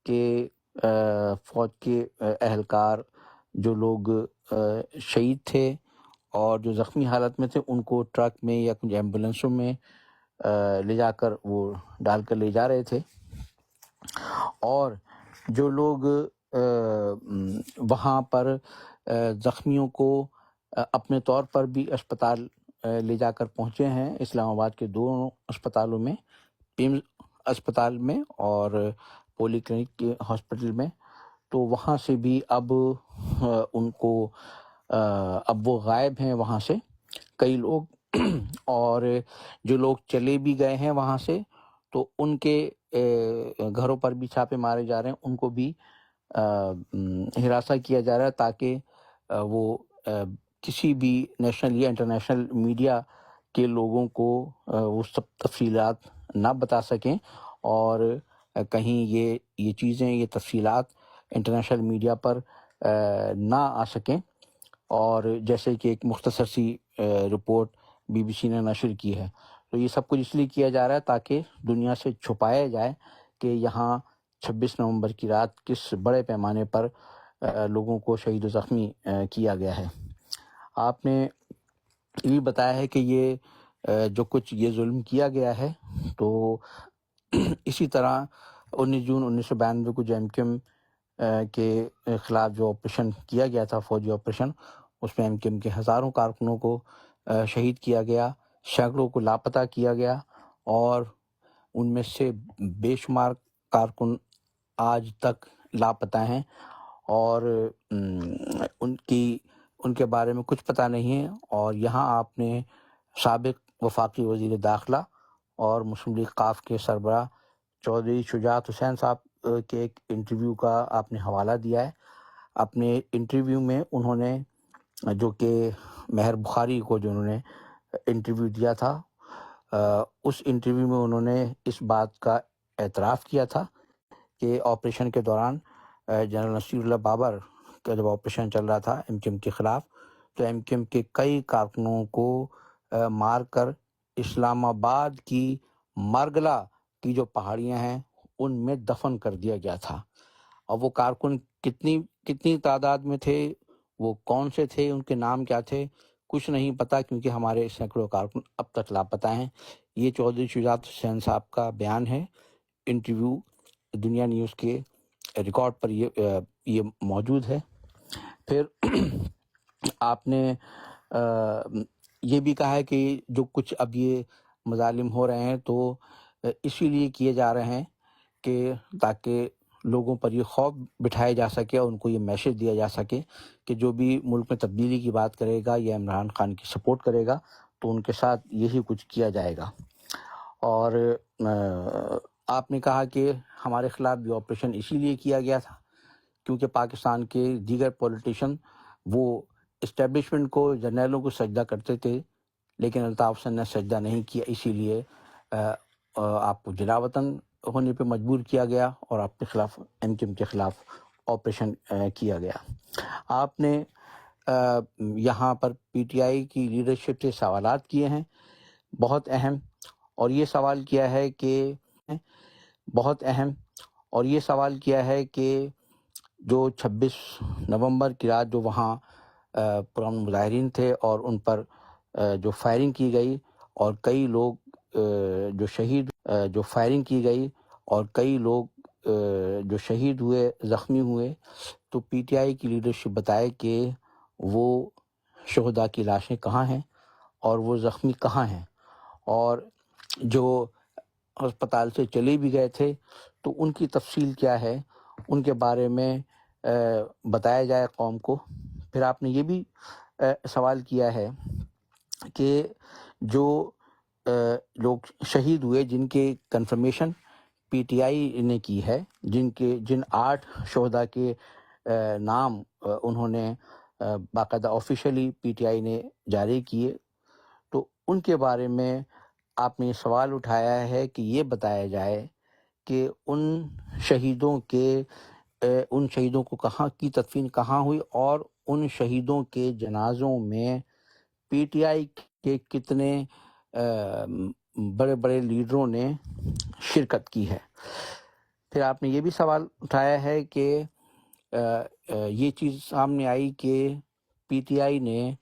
کہ فوج کے اہلکار جو لوگ شہید تھے اور جو زخمی حالت میں تھے، ان کو ٹرک میں یا کچھ ایمبولینسوں میں لے جا کر وہ ڈال کر لے جا رہے تھے، اور جو لوگ وہاں پر زخمیوں کو اپنے طور پر بھی اسپتال لے جا کر پہنچے ہیں، اسلام آباد کے 2 اسپتالوں میں، پیمز اسپتال میں اور پولی کلینک کے ہاسپٹل میں، تو وہاں سے بھی اب ان کو اب وہ غائب ہیں وہاں سے کئی لوگ، اور جو لوگ چلے بھی گئے ہیں وہاں سے، تو ان کے گھروں پر بھی چھاپے مارے جا رہے ہیں، ان کو بھی ہراساں کیا جا رہا ہے، تاکہ وہ کسی بھی نیشنل یا انٹرنیشنل میڈیا کے لوگوں کو وہ سب تفصیلات نہ بتا سکیں، اور کہیں یہ چیزیں، یہ تفصیلات انٹرنیشنل میڈیا پر نہ آ سکیں۔ اور جیسے کہ ایک مختصر سی رپورٹ بی سی نے نشر کی ہے، تو یہ سب کچھ اس لیے کیا جا رہا ہے تاکہ دنیا سے چھپایا جائے کہ یہاں 26 نومبر کی رات کس بڑے پیمانے پر لوگوں کو شہید و زخمی کیا گیا ہے۔ آپ نے یہ بھی بتایا ہے کہ یہ جو کچھ یہ ظلم کیا گیا ہے، تو اسی طرح 19 جون 1992 کو جو ایم کیو ایم کے خلاف جو آپریشن کیا گیا تھا، فوجی آپریشن، اس میں ایم کیو ایم کے ہزاروں کارکنوں کو شہید کیا گیا، سینکڑوں کو لاپتہ کیا گیا، اور ان میں سے بے شمار کارکن آج تک لاپتہ ہیں، اور ان کے بارے میں کچھ پتہ نہیں ہے۔ اور یہاں آپ نے سابق وفاقی وزیر داخلہ اور مسلم لیگ ق کے سربراہ چودھری شجاعت حسین صاحب کے ایک انٹرویو کا آپ نے حوالہ دیا ہے۔ اپنے انٹرویو میں انہوں نے، جو کہ مہر بخاری کو جو انہوں نے انٹرویو دیا تھا، اس انٹرویو میں انہوں نے اس بات کا اعتراف کیا تھا کہ آپریشن کے دوران جنرل نصیر اللہ بابر کا جب آپریشن چل رہا تھا ایم کیو ایم کے خلاف، تو ایم کیو ایم کے کئی کارکنوں کو مار کر اسلام آباد کی مارگلا کی جو پہاڑیاں ہیں ان میں دفن کر دیا گیا تھا۔ اور وہ کارکن کتنی تعداد میں تھے، وہ کون سے تھے، ان کے نام کیا تھے، کچھ نہیں پتا، کیونکہ ہمارے سینکڑوں کارکن اب تک لاپتہ ہیں۔ یہ چودھری شجاعت حسین صاحب کا بیان ہے، انٹرویو دنیا نیوز کے ریکارڈ پر یہ موجود ہے۔ پھر آپ نے یہ بھی کہا ہے کہ جو کچھ اب یہ مظالم ہو رہے ہیں تو اسی لیے کیے جا رہے ہیں کہ تاکہ لوگوں پر یہ خوف بٹھایا جا سکے اور ان کو یہ میسج دیا جا سکے کہ جو بھی ملک میں تبدیلی کی بات کرے گا یا عمران خان کی سپورٹ کرے گا تو ان کے ساتھ یہی کچھ کیا جائے گا۔ اور آپ نے کہا کہ ہمارے خلاف بھی آپریشن اسی لیے کیا گیا تھا کیونکہ پاکستان کے دیگر پولیٹیشین وہ اسٹیبلشمنٹ کو، جرنیلوں کو سجدہ کرتے تھے، لیکن الطاف حسین نے سجدہ نہیں کیا، اسی لیے آپ کو جلا وطن ہونے پہ مجبور کیا گیا اور آپ کے خلاف ایم کیو ایم کے خلاف آپریشن کیا گیا۔ آپ نے یہاں پر پی ٹی آئی کی لیڈرشپ سے سوالات کیے ہیں بہت اہم، اور یہ سوال کیا ہے کہ جو 26 نومبر کی رات جو وہاں پرامن مظاہرین تھے اور ان پر جو فائرنگ کی گئی اور کئی لوگ جو فائرنگ کی گئی اور کئی لوگ جو شہید ہوئے، زخمی ہوئے، تو پی ٹی آئی کی لیڈرشپ بتائے کہ وہ شہداء کی لاشیں کہاں ہیں اور وہ زخمی کہاں ہیں، اور جو ہسپتال سے چلے بھی گئے تھے تو ان کی تفصیل کیا ہے، ان کے بارے میں بتایا جائے قوم کو۔ پھر آپ نے یہ بھی سوال کیا ہے کہ جو لوگ شہید ہوئے جن کے کنفرمیشن پی ٹی آئی نے کی ہے، جن 8 شہداء کے نام انہوں نے باقاعدہ آفیشلی پی ٹی آئی نے جاری کیے، تو ان کے بارے میں آپ نے یہ سوال اٹھایا ہے کہ یہ بتایا جائے کہ ان شہیدوں کو کہاں کی تدفین کہاں ہوئی، اور ان شہیدوں کے جنازوں میں پی ٹی آئی کے کتنے بڑے بڑے لیڈروں نے شرکت کی ہے۔ پھر آپ نے یہ بھی سوال اٹھایا ہے کہ یہ چیز سامنے آئی کہ پی ٹی آئی نے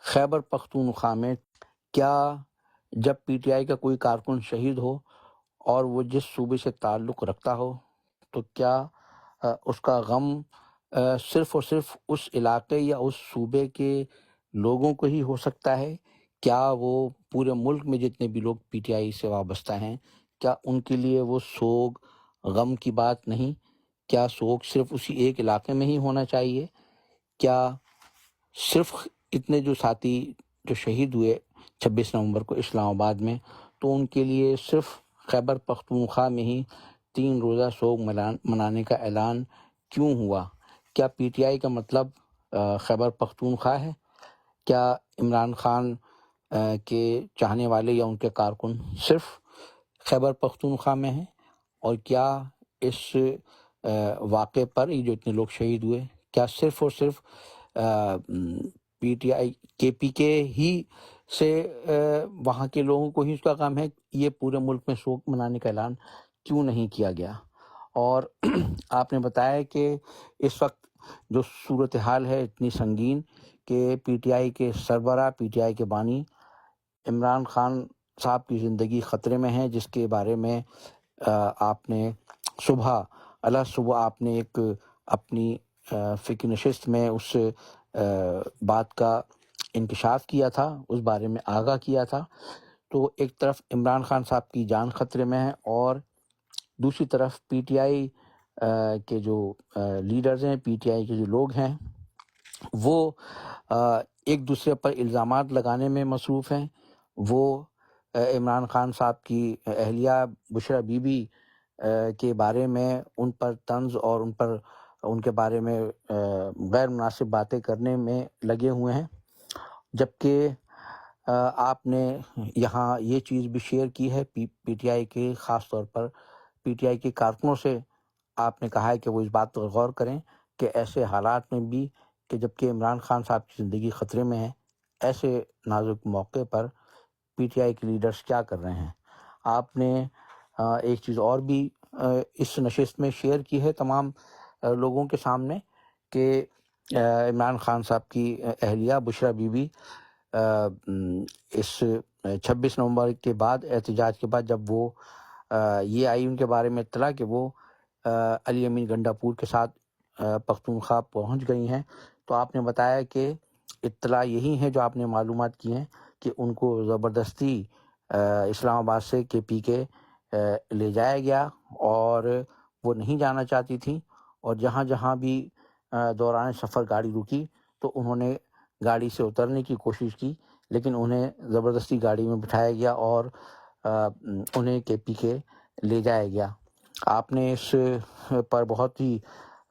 خیبر پختونخوا میں کیا جب پی ٹی آئی کا کوئی کارکن شہید ہو اور وہ جس صوبے سے تعلق رکھتا ہو تو کیا اس کا غم صرف اور صرف اس علاقے یا اس صوبے کے لوگوں کو ہی ہو سکتا ہے؟ کیا وہ پورے ملک میں جتنے بھی لوگ پی ٹی آئی سے وابستہ ہیں، کیا ان کے لیے وہ سوگ غم کی بات نہیں؟ کیا سوگ صرف اسی ایک علاقے میں ہی ہونا چاہیے؟ کیا صرف اتنے جو ساتھی جو شہید ہوئے 26 نومبر کو اسلام آباد میں، تو ان کے لیے صرف خیبر پختونخوا میں ہی 3 روزہ سوگ منانے کا اعلان کیوں ہوا؟ کیا پی ٹی آئی کا مطلب خیبر پختونخوا ہے؟ کیا عمران خان کے چاہنے والے یا ان کے کارکن صرف خیبر پختونخوا میں ہیں؟ اور کیا اس واقعے پر یہ جو اتنے لوگ شہید ہوئے، کیا صرف اور صرف پی ٹی آئی کے پی کے ہی سے وہاں کے لوگوں کو ہی اس کا غم ہے؟ یہ پورے ملک میں سوگ منانے کا اعلان کیوں نہیں کیا گیا؟ اور آپ نے بتایا کہ اس وقت جو صورتحال ہے اتنی سنگین کہ پی ٹی آئی کے سربراہ، پی ٹی آئی کے بانی عمران خان صاحب کی زندگی خطرے میں ہے، جس کے بارے میں آپ نے صبح آپ نے ایک اپنی فکر نشست میں اس بات کا انکشاف کیا تھا، اس بارے میں آگاہ کیا تھا۔ تو ایک طرف عمران خان صاحب کی جان خطرے میں ہے اور دوسری طرف پی ٹی آئی کے جو لیڈرز ہیں، پی ٹی آئی کے جو لوگ ہیں، وہ ایک دوسرے پر الزامات لگانے میں مصروف ہیں۔ وہ عمران خان صاحب کی اہلیہ بشریٰ بی بی کے بارے میں ان پر طنز اور ان کے بارے میں غیر مناسب باتیں کرنے میں لگے ہوئے ہیں، جبکہ آپ نے یہاں یہ چیز بھی شیئر کی ہے پی ٹی آئی کے، خاص طور پر پی ٹی آئی کے کارکنوں سے آپ نے کہا ہے کہ وہ اس بات پر غور کریں کہ ایسے حالات میں بھی کہ جبکہ عمران خان صاحب کی زندگی خطرے میں ہے، ایسے نازک موقع پر پی ٹی آئی کے لیڈرز کیا کر رہے ہیں؟ آپ نے ایک چیز اور بھی اس نشست میں شیئر کی ہے تمام لوگوں کے سامنے کہ عمران خان صاحب کی اہلیہ بشریٰ بی بی اس 26 نومبر کے بعد، احتجاج کے بعد، جب وہ یہ آئی ان کے بارے میں اطلاع کہ وہ علی امین گنڈاپور کے ساتھ پختونخوا پہنچ گئی ہیں، تو آپ نے بتایا کہ اطلاع یہی ہے جو آپ نے معلومات کی ہیں کہ ان کو زبردستی اسلام آباد سے کے پی کے لے جایا گیا اور وہ نہیں جانا چاہتی تھیں، اور جہاں جہاں بھی دوران سفر گاڑی رکی تو انہوں نے گاڑی سے اترنے کی کوشش کی، لیکن انہیں زبردستی گاڑی میں بٹھایا گیا اور انہیں کے پی کے لے جایا گیا۔ آپ نے اس پر بہت ہی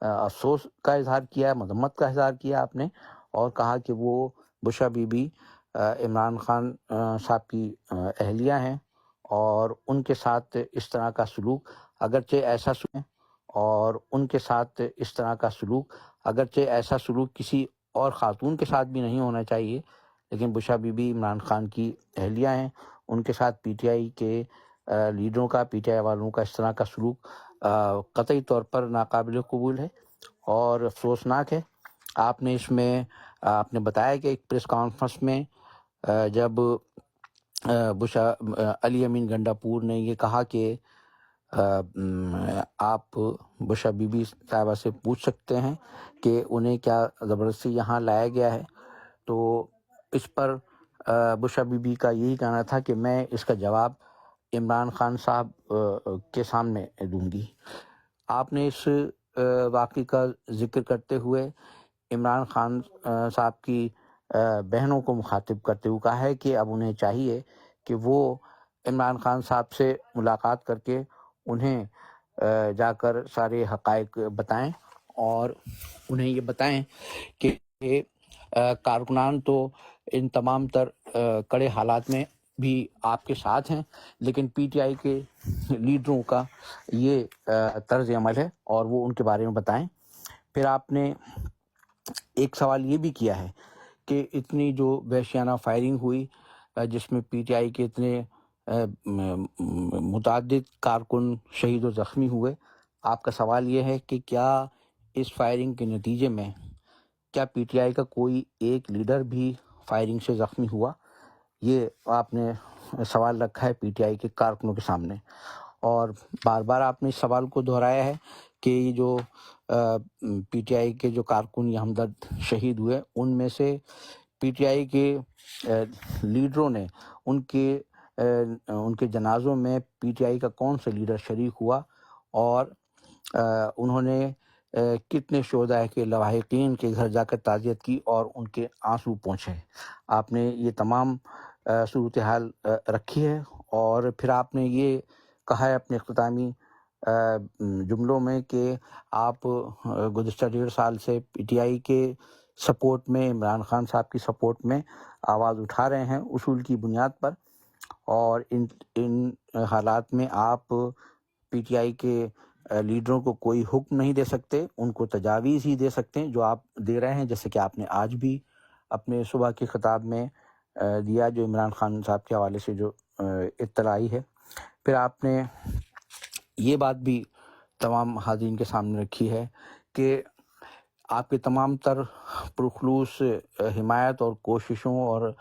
افسوس کا اظہار کیا، مذمت کا اظہار کیا آپ نے، اور کہا کہ وہ بشریٰ بی بی عمران خان صاحب کی اہلیہ ہیں، اور ان کے ساتھ اس طرح کا سلوک اگرچہ ایسا اور ان کے ساتھ اس طرح کا سلوک اگرچہ ایسا سلوک کسی اور خاتون کے ساتھ بھی نہیں ہونا چاہیے، لیکن بشریٰ بی بی عمران خان کی اہلیہ ہیں، ان کے ساتھ پی ٹی آئی کے لیڈروں کا، پی ٹی آئی والوں کا اس طرح کا سلوک قطعی طور پر ناقابل قبول ہے اور افسوسناک ہے۔ آپ نے اس میں آپ نے بتایا کہ ایک پریس کانفرنس میں جب علی امین گنڈاپور نے یہ کہا کہ آپ بشریٰ بی بی صاحبہ سے پوچھ سکتے ہیں کہ انہیں کیا زبردستی یہاں لایا گیا ہے، تو اس پر بشریٰ بی بی کا یہی کہنا تھا کہ میں اس کا جواب عمران خان صاحب کے سامنے دوں گی۔ آپ نے اس واقعے کا ذکر کرتے ہوئے عمران خان صاحب کی بہنوں کو مخاطب کرتے ہوئے کہا ہے کہ اب انہیں چاہیے کہ وہ عمران خان صاحب سے ملاقات کر کے انہیں جا کر سارے حقائق بتائیں، اور انہیں یہ بتائیں کہ کارکنان تو ان تمام تر کڑے حالات میں بھی آپ کے ساتھ ہیں، لیکن پی ٹی آئی کے لیڈروں کا یہ طرز عمل ہے، اور وہ ان کے بارے میں بتائیں۔ پھر آپ نے ایک سوال یہ بھی کیا ہے کہ اتنی جو وحشیانہ فائرنگ ہوئی جس میں پی ٹی آئی کے اتنے متعدد کارکن شہید و زخمی ہوئے، آپ کا سوال یہ ہے کہ کیا اس فائرنگ کے نتیجے میں کیا پی ٹی آئی کا کوئی ایک لیڈر بھی فائرنگ سے زخمی ہوا؟ یہ آپ نے سوال رکھا ہے پی ٹی آئی کے کارکنوں کے سامنے، اور بار بار آپ نے اس سوال کو دہرایا ہے کہ یہ جو پی ٹی آئی کے جو کارکن یا ہمدرد شہید ہوئے، ان میں سے پی ٹی آئی کے لیڈروں نے ان کے جنازوں میں پی ٹی آئی کا کون سا لیڈر شریک ہوا، اور انہوں نے کتنے شہداء کے لواحقین کے گھر جا کر تعزیت کی اور ان کے آنسو پہنچے۔ آپ نے یہ تمام صورتحال رکھی ہے، اور پھر آپ نے یہ کہا ہے اپنے اختتامی جملوں میں کہ آپ گزشتہ 1.5 سال سے پی ٹی آئی کے سپورٹ میں، عمران خان صاحب کی سپورٹ میں آواز اٹھا رہے ہیں اصول کی بنیاد پر، اور ان حالات میں آپ پی ٹی آئی کے لیڈروں کو کوئی حکم نہیں دے سکتے، ان کو تجاویز ہی دے سکتے ہیں جو آپ دے رہے ہیں، جیسے کہ آپ نے آج بھی اپنے صبح کے خطاب میں دیا جو عمران خان صاحب کے حوالے سے جو اطلاع آئی ہے۔ پھر آپ نے یہ بات بھی تمام حاضرین کے سامنے رکھی ہے کہ آپ کے تمام تر پرخلوص حمایت اور کوششوں اور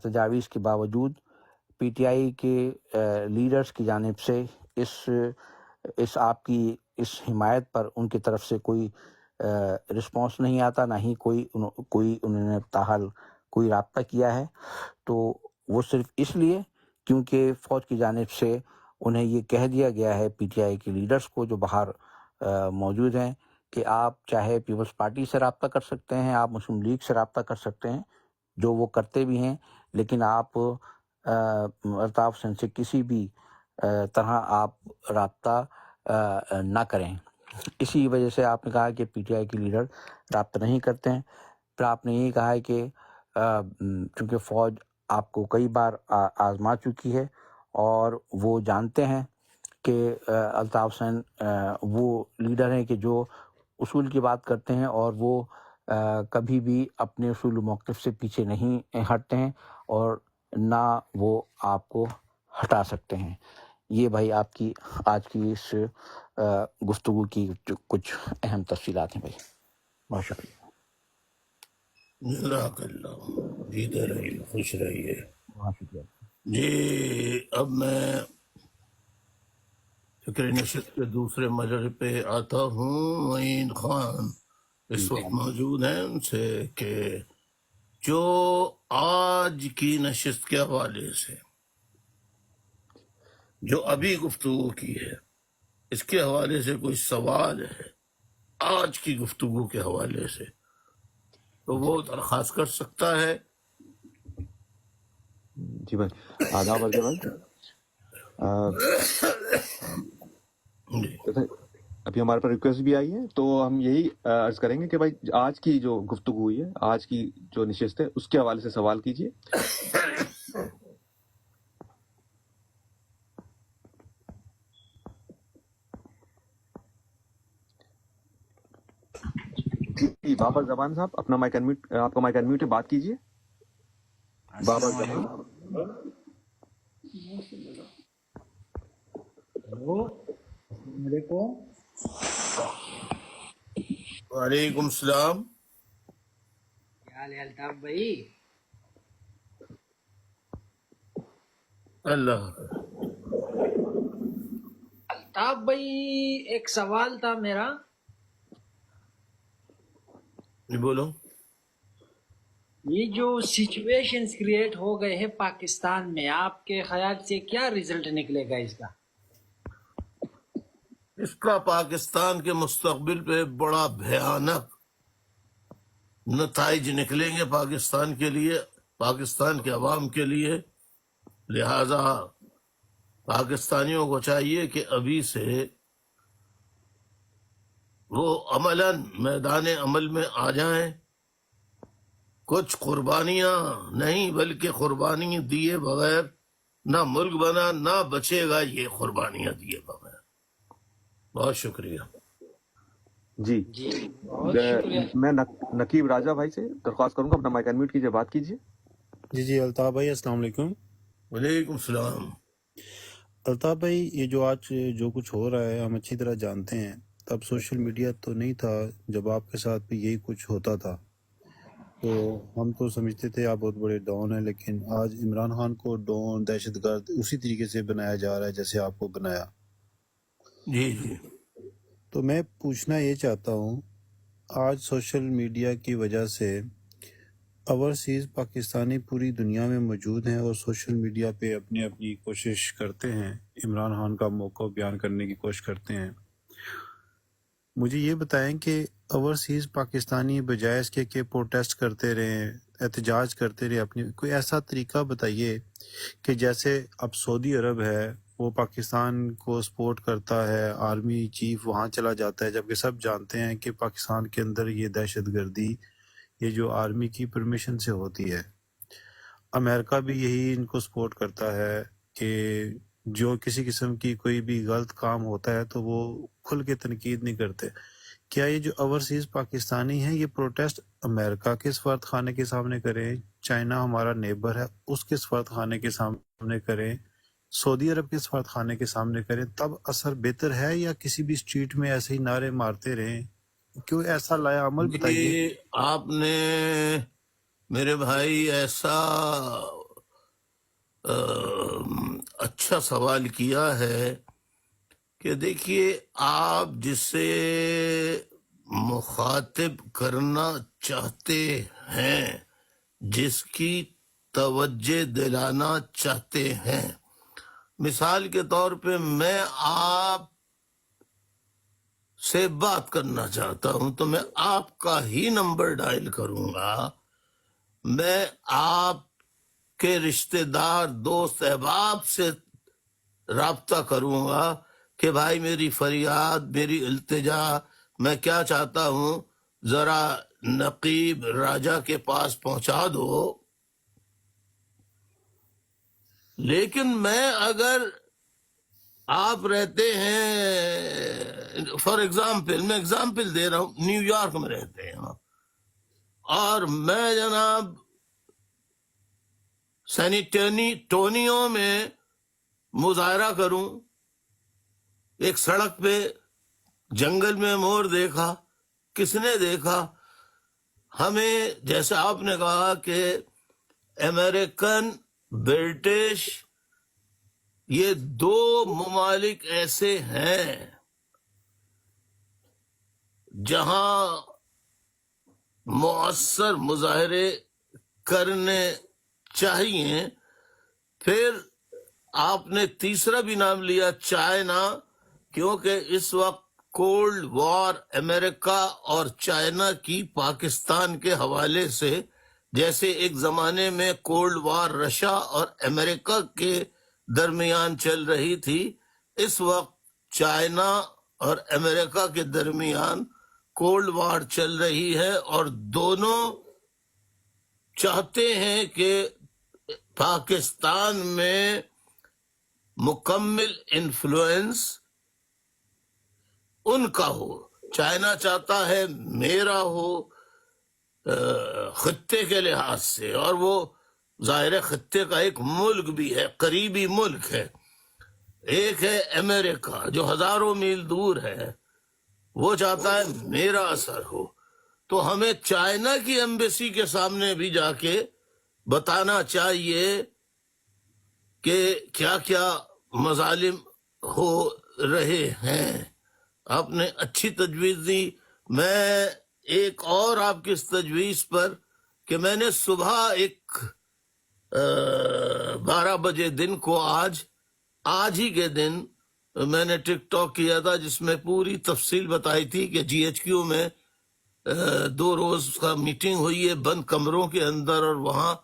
تجاویز کے باوجود پی ٹی آئی کے لیڈرز کی جانب سے اس آپ کی اس حمایت پر ان کی طرف سے کوئی رسپانس نہیں آتا، نہ ہی کوئی انہوں نے تاحال کوئی رابطہ کیا ہے، تو وہ صرف اس لیے کیونکہ فوج کی جانب سے انہیں یہ کہہ دیا گیا ہے پی ٹی آئی کے لیڈرز کو جو باہر موجود ہیں کہ آپ چاہے پیپلز پارٹی سے رابطہ کر سکتے ہیں، آپ مسلم لیگ سے رابطہ کر سکتے ہیں، جو وہ کرتے بھی ہیں، لیکن آپ الطاف حسین سے کسی بھی طرح آپ رابطہ نہ کریں۔ اسی وجہ سے آپ نے کہا کہ پی ٹی آئی کے لیڈر رابطہ نہیں کرتے ہیں۔ پھر آپ نے یہ کہا ہے کہ چونکہ فوج آپ کو کئی بار آزما چکی ہے اور وہ جانتے ہیں کہ الطاف حسین وہ لیڈر ہیں کہ جو اصول کی بات کرتے ہیں اور وہ کبھی بھی اپنے اصول و موقف سے پیچھے نہیں ہٹتے ہیں اور نہ وہ آپ کو ہٹا سکتے ہیں۔ یہ بھائی آپ کی آج کی اس گفتگو کی کچھ اہم تفصیلات ہیں بھائی۔ بہت شکریہ۔ جزاک اللہ، جیتے رہیے، خوش رہیے۔ بہت شکریہ۔ جی اب میں فکر نشست کے دوسرے مجرے پہ آتا ہوں۔ معین خان اس وقت موجود ہیں، ان سے کہ جو آج کی نشست کے حوالے سے جو ابھی گفتگو کی ہے، اس کے حوالے سے کوئی سوال ہے آج کی گفتگو کے حوالے سے تو وہ درخواست کر سکتا ہے۔ جی بھائی، آداب ارجے بھائی۔ جی ابھی ہمارے پر ریکویسٹ بھی آئی ہے، تو ہم یہی عرض کریں گے کہ بھائی آج کی جو گفتگو ہوئی ہے، آج کی جو نشست ہے، اس کے حوالے سے سوال کیجیے۔ جی بابر زبان صاحب، اپنا مائک انمیوٹ، آپ کا مائک انمیوٹ ہے، بات کیجیے۔ بابر زبان۔ ہلو، السلام علیکم۔ وعلیکم السلام۔ کیا حال ہے الطاف بھائی؟ اللہ الطاف بھائی ایک سوال تھا میرا۔ جی بولو۔ یہ جو سچویشنز کریٹ ہو گئے ہیں پاکستان میں، آپ کے خیال سے کیا ریزلٹ نکلے گا اس کا؟ اس کا پاکستان کے مستقبل پہ بڑا بھیانک نتائج نکلیں گے پاکستان کے لیے، پاکستان کے عوام کے لیے۔ لہذا پاکستانیوں کو چاہیے کہ ابھی سے وہ عملاً میدان عمل میں آ جائیں، کچھ قربانیاں نہیں بلکہ قربانی دیے بغیر نہ ملک بنا، نہ بچے گا یہ قربانیاں دیے بغیر۔ بہت شکریہ۔ جی جی بہت شکریہ۔ میں نقیب راجہ بھائی سے درخواست کروں گا، اپنا مائک انمیوٹ کیجیے، بات کیجیے۔ جی الطاف بھائی السلام علیکم۔ وعلیکم السلام۔ الطاف بھائی، یہ جو آج جو کچھ ہو رہا ہے ہم اچھی طرح جانتے ہیں، تب سوشل میڈیا تو نہیں تھا جب آپ کے ساتھ بھی یہی کچھ ہوتا تھا، تو ہم تو سمجھتے تھے آپ بہت بڑے ڈون ہیں، لیکن آج عمران خان کو ڈون، دہشت گرد اسی طریقے سے بنایا جا رہا ہے جیسے آپ کو بنایا۔ جی جی تو میں پوچھنا یہ چاہتا ہوں، آج سوشل میڈیا کی وجہ سے اوورسیز پاکستانی پوری دنیا میں موجود ہیں اور سوشل میڈیا پہ اپنی اپنی کوشش کرتے ہیں، عمران خان کا موقع بیان کرنے کی کوشش کرتے ہیں۔ مجھے یہ بتائیں کہ اوورسیز پاکستانی بجائے اس کے کہ پروٹیسٹ کرتے رہیں، احتجاج کرتے رہیں، اپنی کوئی ایسا طریقہ بتائیے کہ جیسے اب سعودی عرب ہے وہ پاکستان کو سپورٹ کرتا ہے، آرمی چیف وہاں چلا جاتا ہے، جبکہ سب جانتے ہیں کہ پاکستان کے اندر یہ دہشت گردی یہ جو آرمی کی پرمیشن سے ہوتی ہے۔ امریکہ بھی یہی ان کو سپورٹ کرتا ہے کہ جو کسی قسم کی کوئی بھی غلط کام ہوتا ہے تو وہ کھل کے تنقید نہیں کرتے۔ کیا یہ جو اوورسیز پاکستانی ہیں یہ پروٹیسٹ امریکہ کے سفارت خانے کے سامنے کریں، چائنا ہمارا نیبر ہے اس کے سفارت خانے کے سامنے کریں، سعودی عرب کے سفارت خانے کے سامنے کریں، تب اثر بہتر ہے، یا کسی بھی اسٹریٹ میں ایسے ہی نعرے مارتے رہیں؟ کیوں ایسا لایا عمل بتائیے۔ جی آپ نے میرے بھائی ایسا اچھا سوال کیا ہے کہ دیکھیے، آپ جسے مخاطب کرنا چاہتے ہیں، جس کی توجہ دلانا چاہتے ہیں، مثال کے طور پہ میں آپ سے بات کرنا چاہتا ہوں تو میں آپ کا ہی نمبر ڈائل کروں گا، میں آپ کے رشتہ دار، دوست، احباب سے رابطہ کروں گا کہ بھائی میری فریاد، میری التجا، میں کیا چاہتا ہوں ذرا نقیب راجہ کے پاس پہنچا دو۔ لیکن میں اگر آپ رہتے ہیں فار ایگزامپل میں ایگزامپل دے رہا ہوں، نیو یارک میں رہتے ہیں آپ، اور میں جناب سینٹونیو میں مظاہرہ کروں، ایک سڑک پہ جنگل میں مور دیکھا، کس نے دیکھا؟ ہمیں جیسے آپ نے کہا کہ امریکن، برٹش، یہ دو ممالک ایسے ہیں جہاں مؤثر مظاہرے کرنے چاہیے۔ پھر آپ نے تیسرا بھی نام لیا، چائنا، کیونکہ اس وقت کولڈ وار امریکہ اور چائنا کی پاکستان کے حوالے سے، جیسے ایک زمانے میں کولڈ وار رشیا اور امریکہ کے درمیان چل رہی تھی، اس وقت چائنا اور امریکہ کے درمیان کولڈ وار چل رہی ہے، اور دونوں چاہتے ہیں کہ پاکستان میں مکمل انفلوئنس ان کا ہو۔ چائنا چاہتا ہے میرا ہو خطے کے لحاظ سے، اور وہ ظاہر خطے کا ایک ملک بھی ہے، قریبی ملک ہے۔ ایک ہے امریکہ جو ہزاروں میل دور ہے، وہ چاہتا ہے میرا اثر ہو۔ تو ہمیں چائنا کی ایمبیسی کے سامنے بھی جا کے بتانا چاہیے کہ کیا کیا مظالم ہو رہے ہیں۔ آپ نے اچھی تجویز دی۔ میں ایک اور آپ کی اس تجویز پر کہ میں نے صبح ایک 12 بجے دن کو آج ہی کے دن میں نے ٹک ٹاک کیا تھا، جس میں پوری تفصیل بتائی تھی کہ جی ایچ کیو میں 2 روز کا میٹنگ ہوئی ہے بند کمروں کے اندر، اور وہاں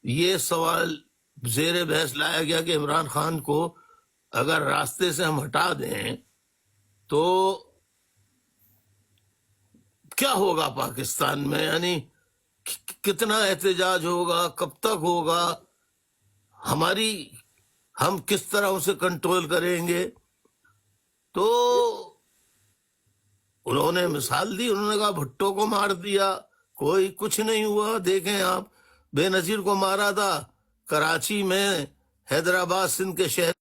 یہ سوال زیر بحث لایا گیا کہ عمران خان کو اگر راستے سے ہم ہٹا دیں تو کیا ہوگا پاکستان میں، یعنی کتنا احتجاج ہوگا، کب تک ہوگا، ہم کس طرح اسے کنٹرول کریں گے۔ تو انہوں نے مثال دی، انہوں نے کہا بھٹو کو مار دیا، کوئی کچھ نہیں ہوا۔ دیکھیں آپ، بے نظیر کو مارا تھا کراچی میں، حیدرآباد سندھ کے شہر